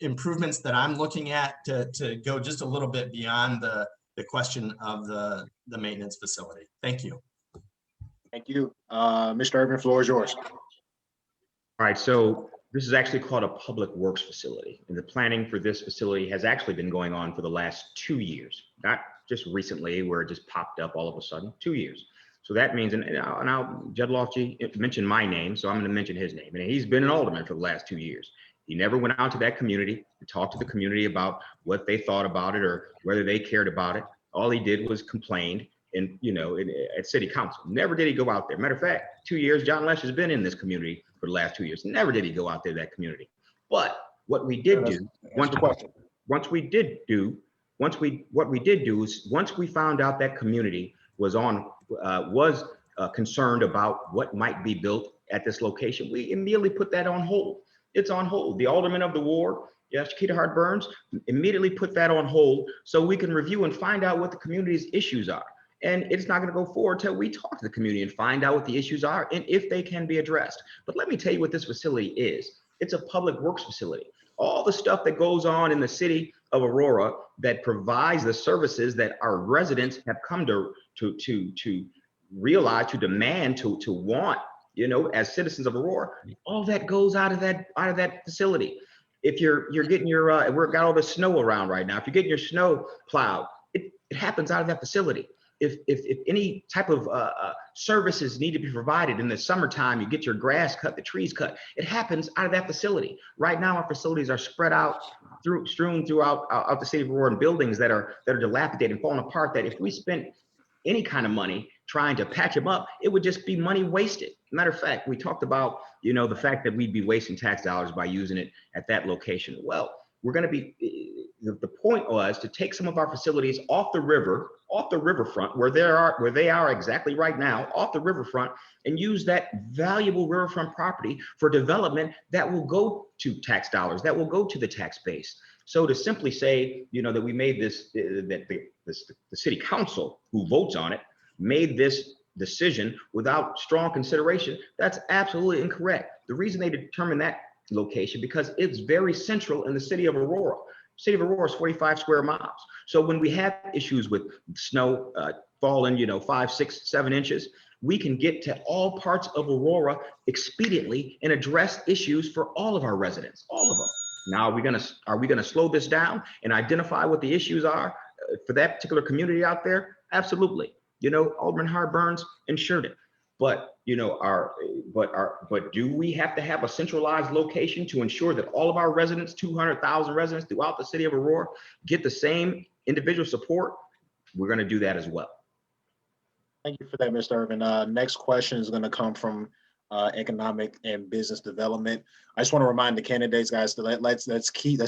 improvements that I'm looking at to go just a little bit beyond the question of the maintenance facility. Thank you. Thank you. Mr. Urban, the floor is yours. All right, so this is actually called a public works facility. And the planning for this facility has actually been going on for the last 2 years, not just recently where it just popped up all of a sudden, 2 years. So that means, and now Judd Lofty mentioned my name, so I'm going to mention his name. And he's been an alderman for the last 2 years. He never went out to that community to talk to the community about what they thought about it or whether they cared about it. All he did was complained at city council. Never did he go out there. Matter of fact, 2 years, John Lesh has been in this community for the last 2 years. Never did he go out there to that community. But what we did do, once we found out that community was concerned about what might be built at this location, we immediately put that on hold. It's on hold. The alderman of the ward, Shakita Hart Burns, immediately put that on hold so we can review and find out what the community's issues are. And it's not going to go forward till we talk to the community and find out what the issues are and if they can be addressed. But let me tell you what this facility is. It's a public works facility. All the stuff that goes on in the city of Aurora that provides the services that our residents have come to realize, to demand, to want, as citizens of Aurora, all that goes out of that facility. If you're getting your, we've got all the snow around right now. If you're getting your snow plowed, it happens out of that facility. If any type of services need to be provided in the summertime, you get your grass cut, the trees cut, it happens out of that facility. Right now, our facilities are spread out, strewn throughout the city of Aurora, in buildings that are dilapidated and falling apart, that if we spent any kind of money trying to patch them up, it would just be money wasted. Matter of fact, we talked about, the fact that we'd be wasting tax dollars by using it at that location. Well, we're going to be, the point was to take some of our facilities off the riverfront, where they are exactly right now, off the riverfront, and use that valuable riverfront property for development that will go to tax dollars, that will go to the tax base. So to simply say, that we made this, that the city council who votes on it made this decision without strong consideration, that's absolutely incorrect. The reason they determined that location, because it's very central in the city of Aurora. City of Aurora is 45 square miles. So when we have issues with snow falling, 5, 6, 7 inches, we can get to all parts of Aurora expediently and address issues for all of our residents, all of them. Now, are we gonna slow this down and identify what the issues are for that particular community out there? Absolutely. Alderman Hart Burns ensured it. But but do we have to have a centralized location to ensure that all of our residents, 200,000 residents throughout the city of Aurora, get the same individual support? We're going to do that as well. Thank you for that, Mr. Urban. Next question is going to come from economic and business development. I just want to remind the candidates, guys, to let's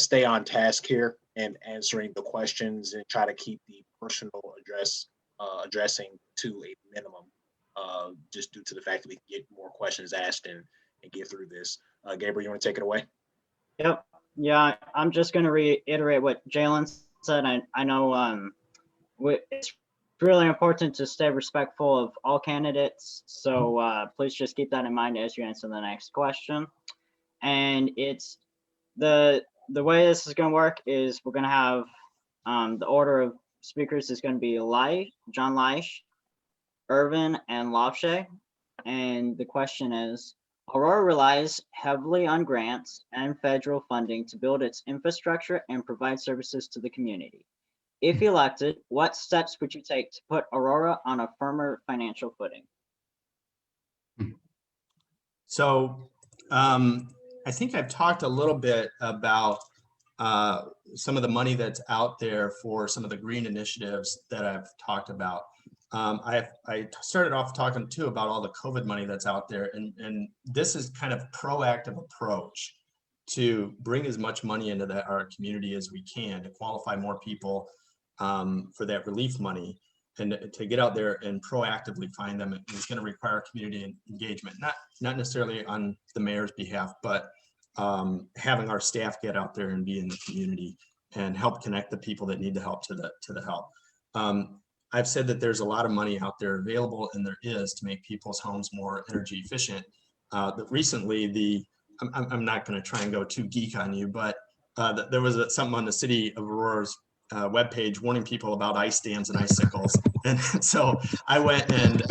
stay on task here and answering the questions and try to keep the personal addressing to a minimum. Just due to the fact that we can get more questions asked and get through this. Gabriel, you want to take it away? Yep. Yeah, I'm just going to reiterate what Jalen said. I know it's really important to stay respectful of all candidates. So please just keep that in mind as you answer the next question. And it's the way this is going to work is we're going to have the order of speakers is going to be John Leish, Irvin, and Lofshay. And the question is, Aurora relies heavily on grants and federal funding to build its infrastructure and provide services to the community. If elected, what steps would you take to put Aurora on a firmer financial footing? So I think I've talked a little bit about some of the money that's out there for some of the green initiatives that I've talked about. I started off talking too about all the COVID money that's out there, and this is kind of proactive approach to bring as much money into our community as we can to qualify more people for that relief money, and to get out there and proactively find them. It's going to require community engagement, not necessarily on the mayor's behalf, but having our staff get out there and be in the community and help connect the people that need the help to the help. I've said that there's a lot of money out there available, and there is, to make people's homes more energy efficient. Recently, I'm not going to try and go too geek on you, but there was something on the city of Aurora's webpage warning people about ice dams and icicles. And so I went and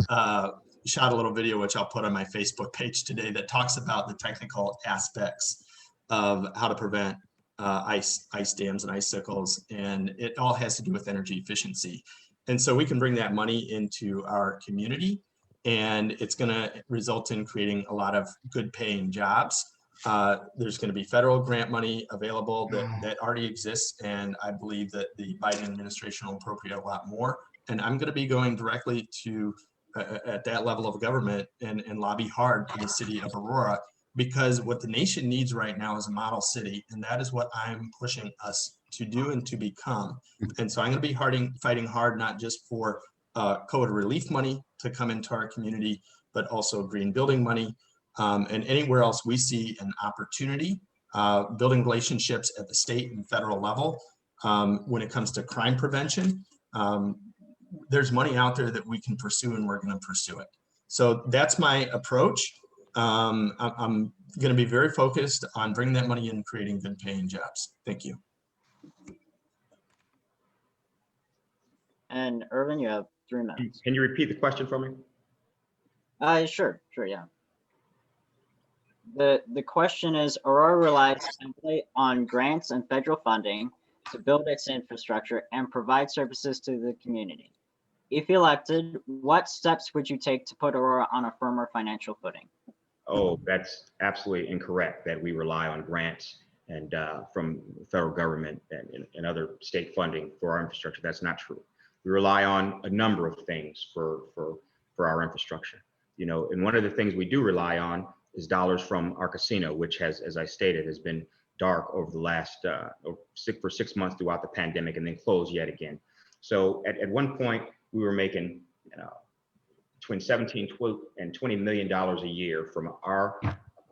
shot a little video, which I'll put on my Facebook page today, that talks about the technical aspects of how to prevent ice dams and icicles. And it all has to do with energy efficiency. And so we can bring that money into our community, and it's going to result in creating a lot of good paying jobs. There's going to be federal grant money available that already exists, and I believe that the Biden administration will appropriate a lot more. And I'm going to be going directly to at that level of government and lobby hard for the city of Aurora, because what the nation needs right now is a model city, and that is what I'm pushing us to do and to become. And so I'm going to be fighting hard, not just for COVID relief money to come into our community, but also green building money. And anywhere else we see an opportunity, building relationships at the state and federal level. When it comes to crime prevention, there's money out there that we can pursue, and we're going to pursue it. So that's my approach. I'm going to be very focused on bringing that money in and creating good paying jobs. Thank you. And Irvin, you have 3 minutes. Can you repeat the question for me? Sure, yeah. The question is, Aurora relies heavily on grants and federal funding to build its infrastructure and provide services to the community. If elected, what steps would you take to put Aurora on a firmer financial footing? Oh, that's absolutely incorrect, that we rely on grants and from the federal government and other state funding for our infrastructure. That's not true. We rely on a number of things for our infrastructure. You know, and one of the things we do rely on is dollars from our casino, which has, as I stated, has been dark over the last for 6 months throughout the pandemic, and then closed yet again. So at one point we were making between 17, 12, and $20 million a year from our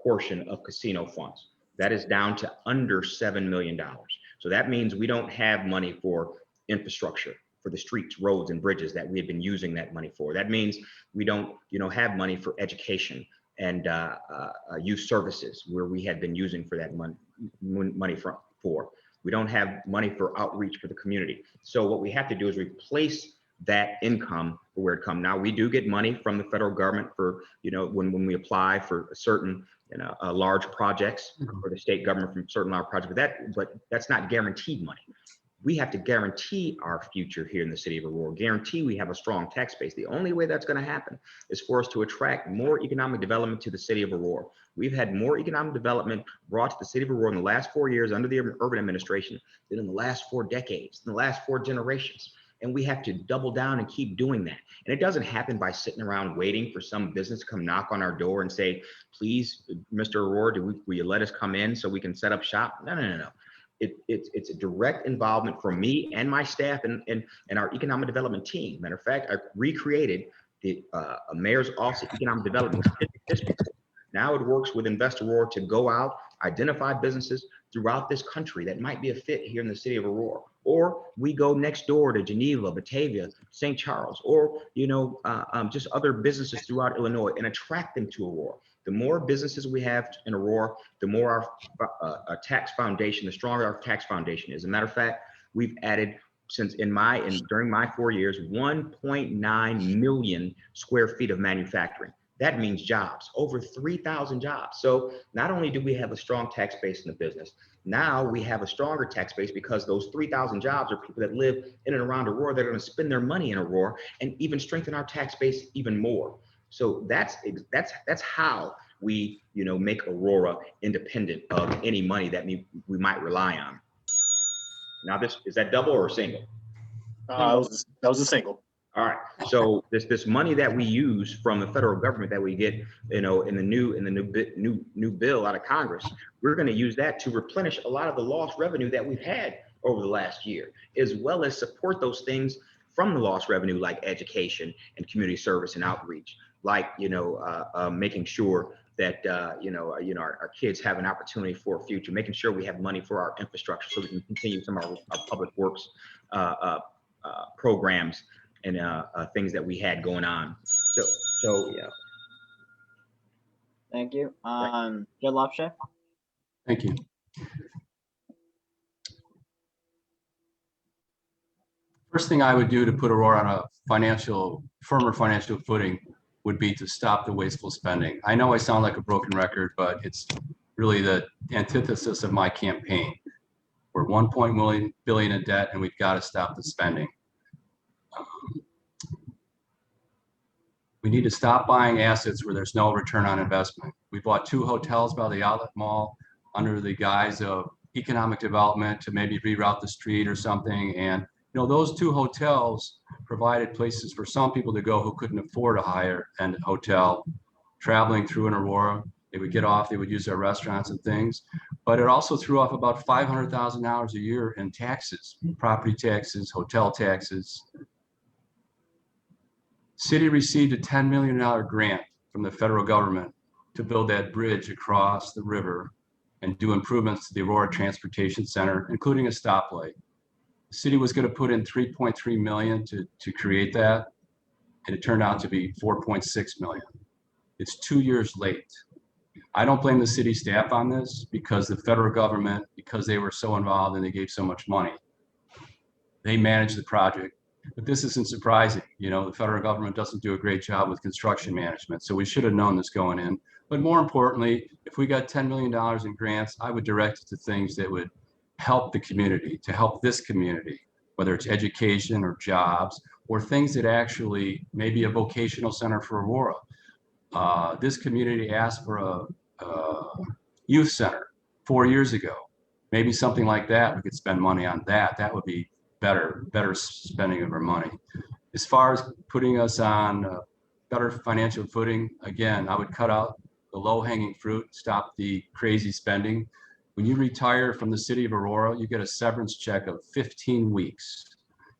portion of casino funds. That is down to under $7 million. So that means we don't have money for infrastructure, for the streets, roads, and bridges that we have been using that money for. That means we don't, have money for education and youth services, where we had been using for that money for. We don't have money for outreach for the community. So what we have to do is replace that income for where it comes. Now, we do get money from the federal government for, when we apply for certain, large projects, for the state government from certain large projects, but that's not guaranteed money. We have to guarantee our future here in the city of Aurora, guarantee we have a strong tax base. The only way that's going to happen is for us to attract more economic development to the city of Aurora. We've had more economic development brought to the city of Aurora in the last 4 years under the urban administration than in the last 4 decades, in the last 4 generations. And we have to double down and keep doing that. And it doesn't happen by sitting around waiting for some business to come knock on our door and say, please, Mr. Aurora, will you let us come in so we can set up shop? No. It's a direct involvement from me and my staff and our economic development team. Matter of fact, I recreated the Mayor's Office of Economic Development. Now it works with Invest Aurora to go out, identify businesses throughout this country that might be a fit here in the city of Aurora. Or we go next door to Geneva, Batavia, St. Charles, or, just other businesses throughout Illinois and attract them to Aurora. The more businesses we have in Aurora, the more our tax foundation, the stronger our tax foundation is. As a matter of fact, we've added during my 4 years, 1.9 million square feet of manufacturing. That means jobs, over 3,000 jobs. So not only do we have a strong tax base in the business, now we have a stronger tax base because those 3,000 jobs are people that live in and around Aurora that are going to spend their money in Aurora and even strengthen our tax base even more. So that's how we, make Aurora independent of any money that we might rely on. Now, is that double or single? That was a single. All right. So this money that we use from the federal government that we get, in the new bill out of Congress, we're going to use that to replenish a lot of the lost revenue that we've had over the last year, as well as support those things from the lost revenue, like education and community service and outreach, like making sure that our kids have an opportunity for a future, making sure we have money for our infrastructure so we can continue some of our public works programs and things that we had going on. So yeah. Thank you. Judge Lopshay? Thank you. First thing I would do to put Aurora on a firmer financial footing would be to stop the wasteful spending. I know I sound like a broken record, but it's really the antithesis of my campaign. We're 1.1 billion in debt, and we've got to stop the spending. We need to stop buying assets where there's no return on investment. We bought 2 hotels by the outlet mall under the guise of economic development to maybe reroute the street or something. And those 2 hotels provided places for some people to go who couldn't afford a higher end hotel traveling through in Aurora. They would get off, they would use our restaurants and things, but it also threw off about $500,000 a year in taxes, property taxes, hotel taxes. City received a $10 million grant from the federal government to build that bridge across the river and do improvements to the Aurora Transportation Center, including a stoplight. The city was going to put in $3.3 million to create that, and it turned out to be $4.6 million. It's 2 years late. I don't blame the city staff on this because the federal government, because they were so involved and they gave so much money, they managed the project. But this isn't surprising. The federal government doesn't do a great job with construction management. So we should have known this going in. But more importantly, if we got $10 million in grants, I would direct it to things that would help the community, to help this community, whether it's education or jobs, or things that actually maybe a vocational center for Aurora. This community asked for a youth center 4 years ago. Maybe something like that, we could spend money on that. That would be better spending of our money. As far as putting us on better financial footing, again, I would cut out the low-hanging fruit, stop the crazy spending. When you retire from the city of Aurora, you get a severance check of 15 weeks.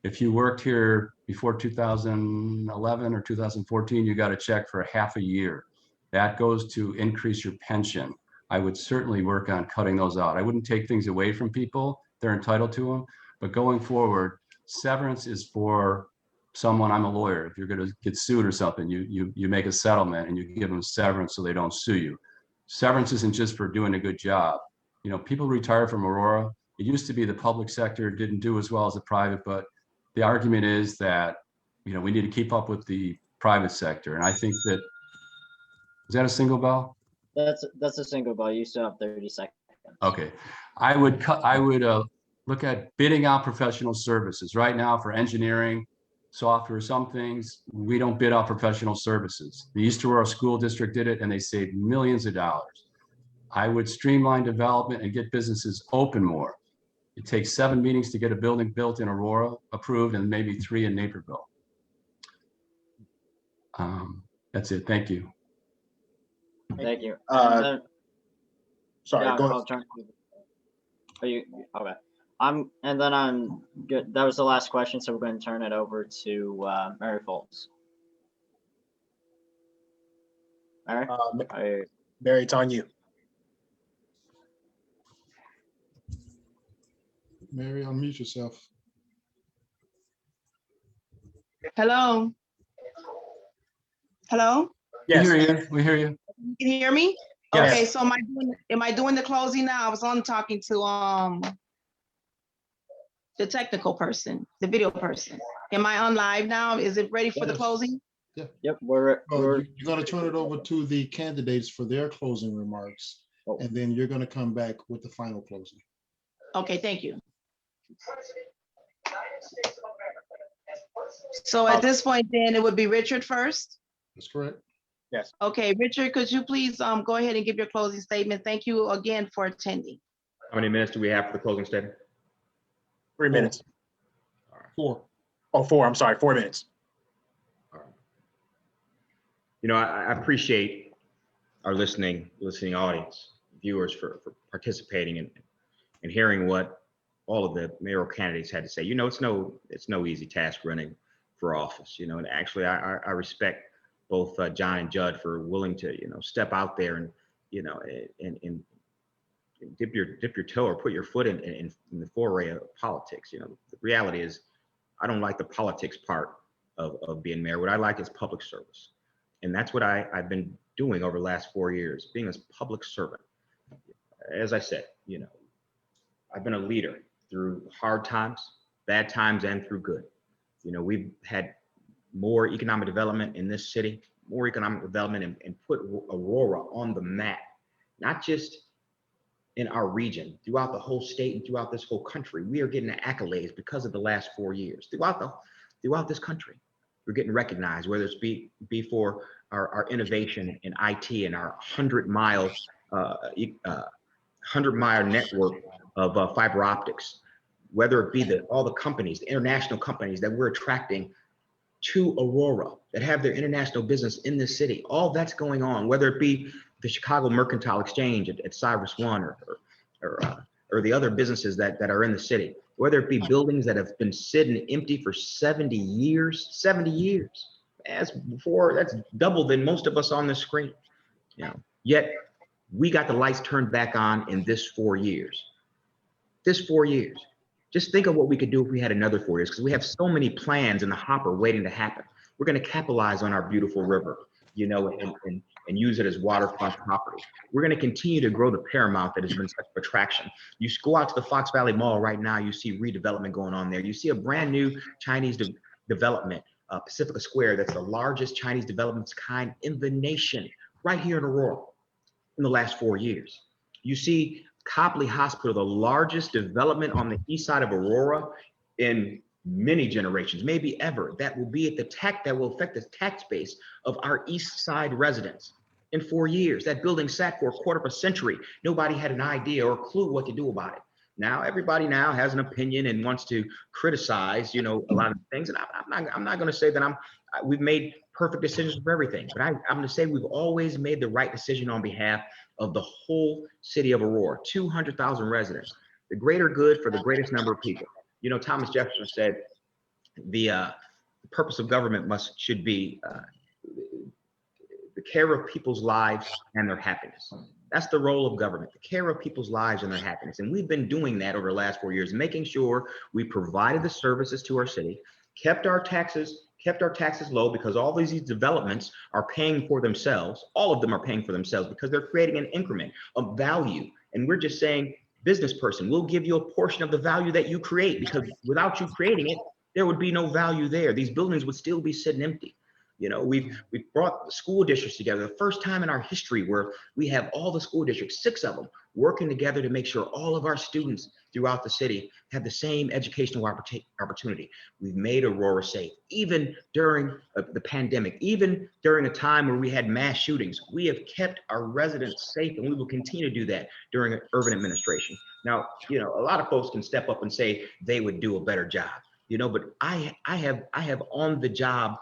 If you worked here before 2011 or 2014, you got a check for half a year. That goes to increase your pension. I would certainly work on cutting those out. I wouldn't take things away from people. They're entitled to them. But going forward, severance is for someone. I'm a lawyer. If you're going to get sued or something, you make a settlement and you give them severance so they don't sue you. Severance isn't just for doing a good job. People retire from Aurora. It used to be the public sector didn't do as well as the private, but the argument is that, we need to keep up with the private sector. And I think is that a single bell? That's a single bell. You still have 30 seconds. Okay. I would look at bidding out professional services. Right now for engineering, software, some things, we don't bid out professional services. The East Aurora School District did it and they saved millions of dollars. I would streamline development and get businesses open more. It takes 7 meetings to get a building built in Aurora approved and maybe 3 in Naperville. That's it. Thank you. Thank you. Sorry, yeah, go ahead. I'll turn to you. Are you okay? And then I'm good. That was the last question, so we're going to turn it over to Mary Fultz. Mary, Mary, it's on you. Mary, unmute yourself. Hello? Hello? We Yes. hear you. We hear you. You can hear me? Yes. Okay, so am I doing the closing now? I was on talking to the technical person, the video person. Am I on live now? Is it ready for the Yes. closing? Yep, we're You're going to turn it over to the candidates for their closing remarks, Oh. and then you're going to come back with the final closing. Okay, thank you. So at this point, then it would be Richard first. That's correct. Okay, Richard, could you please go ahead and give your closing statement? Thank you again for attending. How many minutes do we have for the closing statement? 3 minutes. 4. Oh, 4. I'm sorry, 4 minutes. All right. You know, I appreciate our listening audience, viewers for participating and hearing what all of the mayoral candidates had to say. You know, it's no easy task running for office, you know, and actually I respect both John and Judd for willing to, you know, step out there and, you know, and dip your toe or put your foot in the foray of politics. You know, the reality is I don't like the politics part of being mayor. What I like is public service. And that's what I've been doing over the last 4 years, being a public servant. As I said, you know, I've been a leader through hard times, bad times, and through good. You know, we've had more economic development in this city, more economic development and put Aurora on the map, not just in our region, throughout the whole state and throughout this whole country. We are getting accolades because of the last 4 years. Throughout this country, we're getting recognized, whether it's be for our innovation in IT and our 100-mile network of fiber optics, whether it be all the companies, the international companies that we're attracting to Aurora that have their international business in this city. All that's going on, whether it be the Chicago Mercantile Exchange at Cyrus One or the other businesses that are in the city, whether it be buildings that have been sitting empty for 70 years. As before, that's double than most of us on the screen. You know, yet we got the lights turned back on in this 4 years. This 4 years. Just think of what we could do if we had another 4 years, because we have so many plans in the hopper waiting to happen. We're going to capitalize on our beautiful river, you know, and use it as waterfront property. We're going to continue to grow the Paramount that has been such an attraction. You go out to the Fox Valley Mall right now, you see redevelopment going on there. You see a brand new Chinese development, Pacifica Square, that's the largest Chinese development of its kind in the nation, right here in Aurora in the last 4 years. You see Copley Hospital, the largest development on the east side of Aurora in many generations, maybe ever, that will affect the tax base of our east side residents in 4 years. That building sat for a quarter of a century. Nobody had an idea or a clue what to do about it. Now everybody now has an opinion and wants to criticize, you know, a lot of things. And I'm not going to say that we've made perfect decisions for everything, but I'm going to say we've always made the right decision on behalf of the whole city of Aurora, 200,000 residents, the greater good for the greatest number of people. You know, Thomas Jefferson said the purpose of government should be the care of people's lives and their happiness. That's the role of government, the care of people's lives and their happiness. And we've been doing that over the last 4 years, making sure we provided the services to our city, kept our taxes low, because all these developments are paying for themselves. All of them are paying for themselves because they're creating an increment of value. And we're just saying, business person, we'll give you a portion of the value that you create, because without you creating it, there would be no value there. These buildings would still be sitting empty. You know, we've brought the school districts together, the first time in our history where we have all the school districts, 6 of them, working together to make sure all of our students throughout the city have the same educational opportunity. We've made Aurora safe, even during the pandemic, even during a time where we had mass shootings. We have kept our residents safe, and we will continue to do that during urban administration. Now, you know, a lot of folks can step up and say they would do a better job, you know, but I have on the job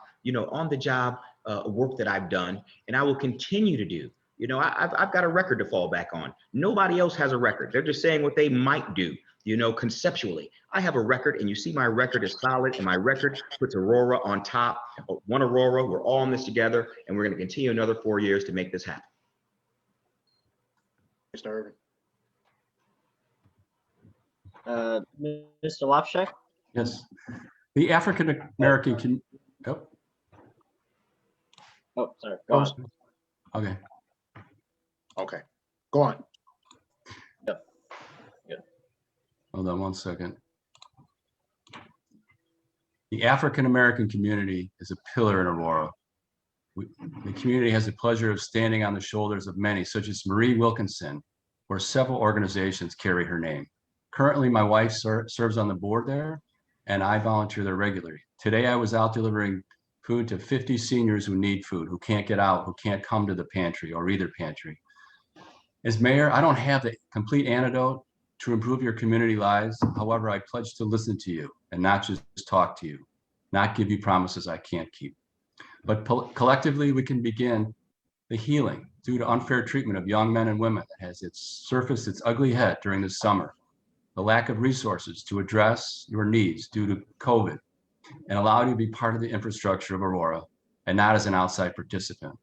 work that I've done, and I will continue to do. You know, I've got a record to fall back on. Nobody else has a record. They're just saying what they might do, you know, conceptually. I have a record, and you see my record is solid, and my record puts Aurora on top. One Aurora, we're all in this together, and we're going to continue another 4 years to make this happen. Mr. Irvin. Mr. Lafshay? Yes. The African American, oh, Oh, sorry, go on. okay. Okay, go on. Hold on one second. The African American community is a pillar in Aurora. The community has the pleasure of standing on the shoulders of many, such as Marie Wilkinson, where several organizations carry her name. Currently, my wife serves on the board there, and I volunteer there regularly. Today, I was out delivering food to 50 seniors who need food, who can't get out, who can't come to the pantry or either pantry. As mayor, I don't have the complete antidote to improve your community lives. However, I pledge to listen to you and not just talk to you, not give you promises I can't keep. But collectively, we can begin the healing due to unfair treatment of young men and women that has surfaced its ugly head during the summer, the lack of resources to address your needs due to COVID, and allow you to be part of the infrastructure of Aurora and not as an outside participant.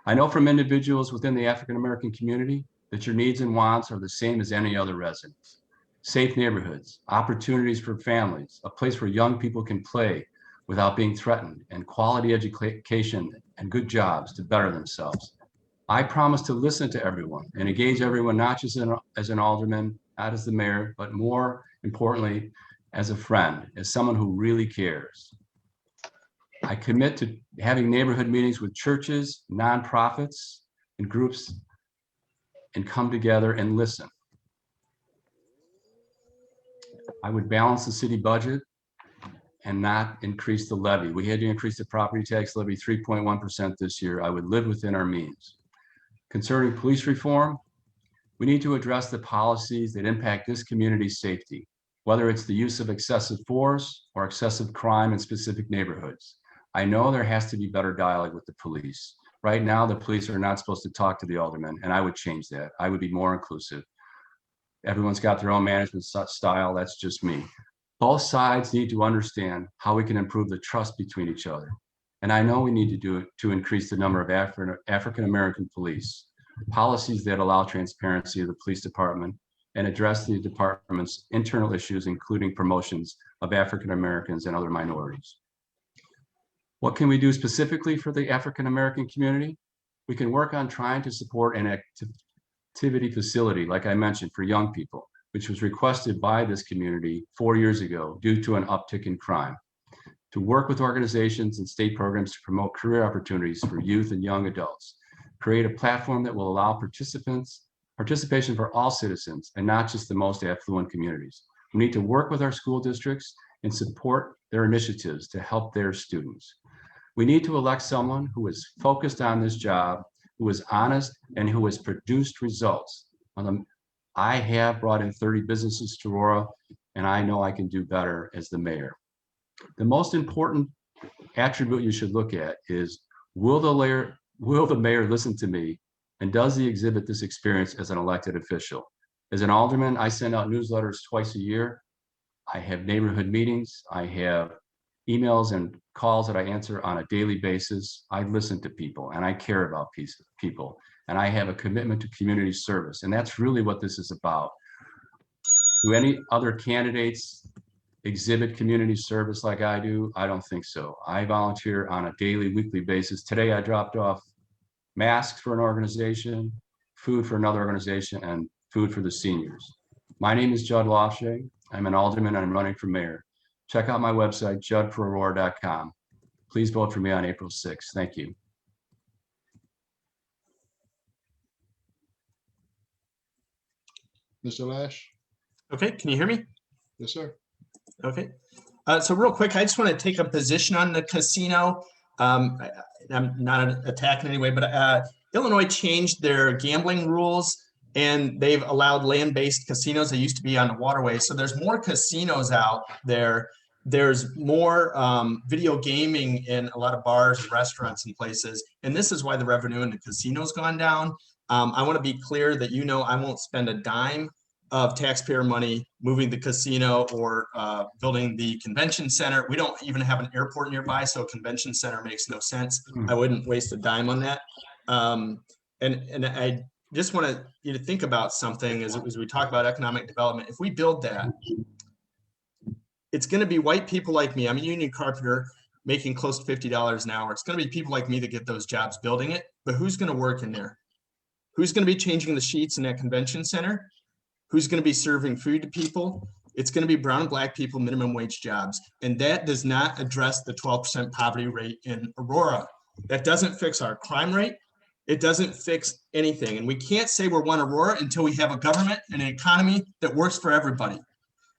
I know from individuals within the African American community that your needs and wants are the same as any other residents. Safe neighborhoods, opportunities for families, a place where young people can play without being threatened, and quality education and good jobs to better themselves. I promise to listen to everyone and engage everyone, not just as an alderman, not as the mayor, but more importantly, as a friend, as someone who really cares. I commit to having neighborhood meetings with churches, nonprofits, and groups, and come together and listen. I would balance the city budget and not increase the levy. We had to increase the property tax levy 3.1% this year. I would live within our means. Concerning police reform, we need to address the policies that impact this community's safety, whether it's the use of excessive force or excessive crime in specific neighborhoods. I know there has to be better dialogue with the police. Right now, the police are not supposed to talk to the aldermen, and I would change that. I would be more inclusive. Everyone's got their own management style. That's just me. Both sides need to understand how we can improve the trust between each other. And I know we need to do it to increase the number of African-American police, policies that allow transparency of the police department and address the department's internal issues, including promotions of African-Americans and other minorities. What can we do specifically for the African-American community? We can work on trying to support an activity facility, like I mentioned, for young people, which was requested by this community 4 years ago due to an uptick in crime. To work with organizations and state programs to promote career opportunities for youth and young adults. Create a platform that will allow participation for all citizens and not just the most affluent communities. We need to work with our school districts and support their initiatives to help their students. We need to elect someone who is focused on this job, who is honest, and who has produced results. I have brought in 30 businesses to Aurora, and I know I can do better as the mayor. The most important attribute you should look at is, will the mayor listen to me, and does he exhibit this experience as an elected official? As an alderman, I send out newsletters twice a year. I have neighborhood meetings. I have emails and calls that I answer on a daily basis. I listen to people and I care about people, and I have a commitment to community service. And that's really what this is about. Do any other candidates exhibit community service like I do? I don't think so. I volunteer on a daily, weekly basis. Today I dropped off masks for an organization, food for another organization, and food for the seniors. My name is Judd Lafshay. I'm an alderman and I'm running for mayor. Check out my website, juddforaurora.com. Please vote for me on April 6th. Thank you. Mr. Lash? Okay, can you hear me? Yes, sir. Okay. So real quick, I just want to take a position on the casino. I'm not attacking anyway, but Illinois changed their gambling rules and they've allowed land-based casinos. They used to be on the waterway. So there's more casinos out there. There's more video gaming in a lot of bars and restaurants and places. And this is why the revenue in the casino's gone down. I want to be clear that, you know, I won't spend a dime of taxpayer money moving the casino or building the convention center. We don't even have an airport nearby, so a convention center makes no sense. I wouldn't waste a dime on that. And I just want you to think about something as we talk about economic development. If we build that, it's going to be white people like me. I'm a union carpenter making close to $50 an hour. It's going to be people like me that get those jobs building it. But who's going to work in there? Who's going to be changing the sheets in that convention center? Who's going to be serving food to people? It's going to be brown and black people, minimum wage jobs. And that does not address the 12% poverty rate in Aurora. That doesn't fix our crime rate. It doesn't fix anything. And we can't say we're one Aurora until we have a government and an economy that works for everybody.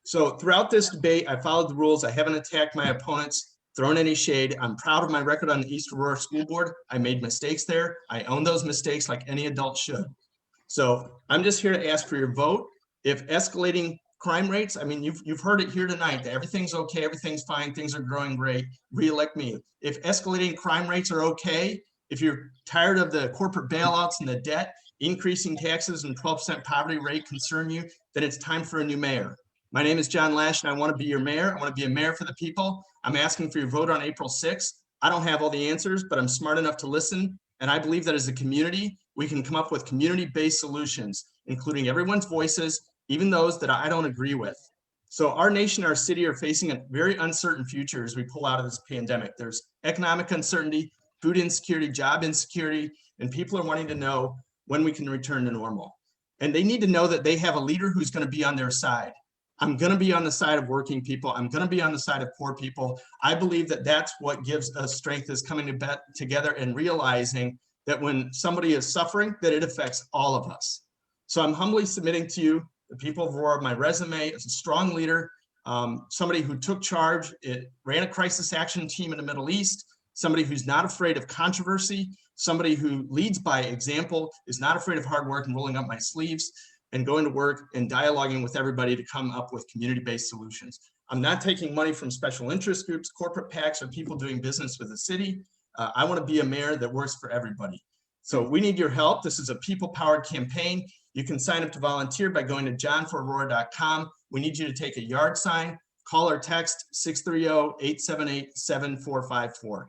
So throughout this debate, I followed the rules. I haven't attacked my opponents, thrown any shade. I'm proud of my record on the East Aurora School Board. I made mistakes there. I own those mistakes like any adult should. So I'm just here to ask for your vote. If escalating crime rates, I mean, you've heard it here tonight, that everything's okay, everything's fine, things are growing great, reelect me. If escalating crime rates are okay, if you're tired of the corporate bailouts and the debt, increasing taxes and 12% poverty rate concern you, then it's time for a new mayor. My name is John Lash and I want to be your mayor. I want to be a mayor for the people. I'm asking for your vote on April 6th. I don't have all the answers, but I'm smart enough to listen. And I believe that as a community, we can come up with community-based solutions, including everyone's voices, even those that I don't agree with. So our nation, our city are facing a very uncertain future as we pull out of this pandemic. There's economic uncertainty, food insecurity, job insecurity, and people are wanting to know when we can return to normal. And they need to know that they have a leader who's going to be on their side. I'm going to be on the side of working people. I'm going to be on the side of poor people. I believe that that's what gives us strength, is coming together and realizing that when somebody is suffering, that it affects all of us. So I'm humbly submitting to you, the people of Aurora, my resume as a strong leader, somebody who took charge, ran a crisis action team in the Middle East, somebody who's not afraid of controversy, somebody who leads by example, is not afraid of hard work and rolling up my sleeves and going to work and dialoguing with everybody to come up with community-based solutions. I'm not taking money from special interest groups, corporate PACs, or people doing business with the city. I want to be a mayor that works for everybody. So we need your help. This is a people-powered campaign. You can sign up to volunteer by going to johnforaurora.com. We need you to take a yard sign, call or text 630-878-7454.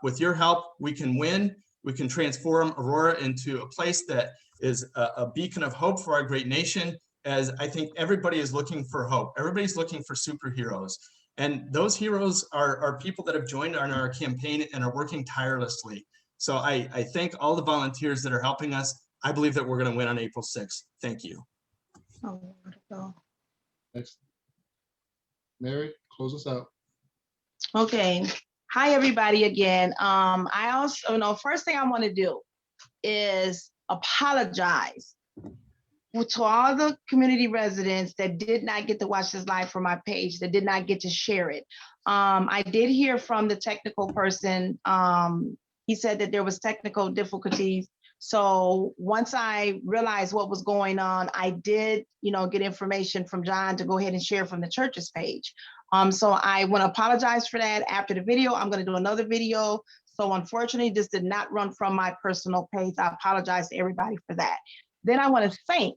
With your help, we can win. We can transform Aurora into a place that is a beacon of hope for our great nation, as I think everybody is looking for hope. Everybody's looking for superheroes. And those heroes are people that have joined on our campaign and are working tirelessly. So I thank all the volunteers that are helping us. I believe that we're going to win on April 6th. Thank you. Oh, wonderful. Next. Mary, close us out. Okay. Hi, everybody again. I also, first thing I want to do is apologize to all the community residents that did not get to watch this live from my page, that did not get to share it. I did hear from the technical person. He said that there was technical difficulties. So once I realized what was going on, I did, get information from John to go ahead and share from the church's page. So I want to apologize for that. After the video, I'm going to do another video. So unfortunately, this did not run from my personal page. I apologize to everybody for that. Then I want to thank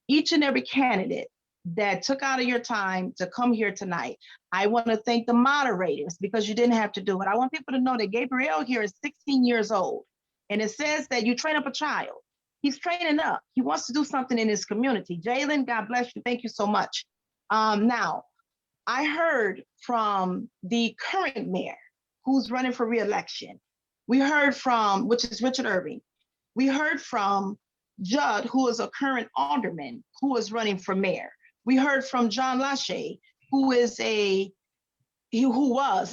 each and every candidate that took out of your time to come here tonight. I want to thank the moderators, because you didn't have to do it. I want people to know that Gabriel here is 16 years old. And it says that you train up a child. He's training up. He wants to do something in his community. Jalen, God bless you. Thank you so much. Now, I heard from the current mayor who's running for re-election. We heard from, which is Richard Irving. We heard from Judd, who is a current alderman who is running for mayor. We heard from John Lachey, who was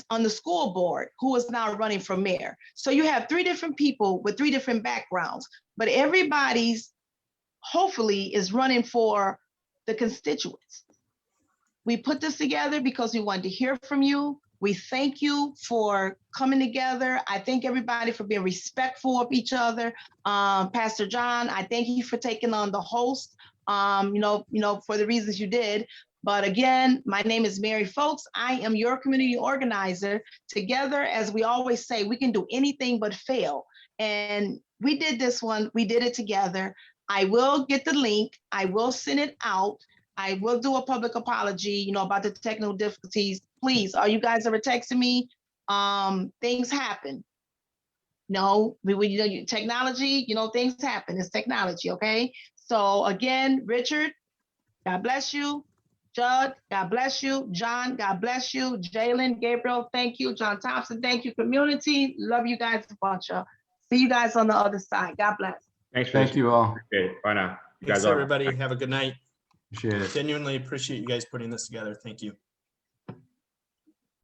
on the school board, who is now running for mayor. So you have three different people with three different backgrounds, but everybody's hopefully is running for the constituents. We put this together because we wanted to hear from you. We thank you for coming together. I thank everybody for being respectful of each other. Pastor John, I thank you for taking on the host, for the reasons you did. But again, my name is Mary Fultz. I am your community organizer. Together, as we always say, we can do anything but fail. And we did this one. We did it together. I will get the link. I will send it out. I will do a public apology, about the technical difficulties. Please, are you guys ever texting me? Things happen. No, technology, things happen. It's technology, okay? So again, Richard, God bless you. Judd, God bless you. John, God bless you. Jalen, Gabriel, thank you. John Thompson, thank you. Community, love you guys a bunch of. See you guys on the other side. God bless. Thanks. Thank you all. Appreciate it. Bye now. You Thanks, guys are. everybody. Have a good night. Appreciate it. Genuinely appreciate you guys putting this together. Thank you.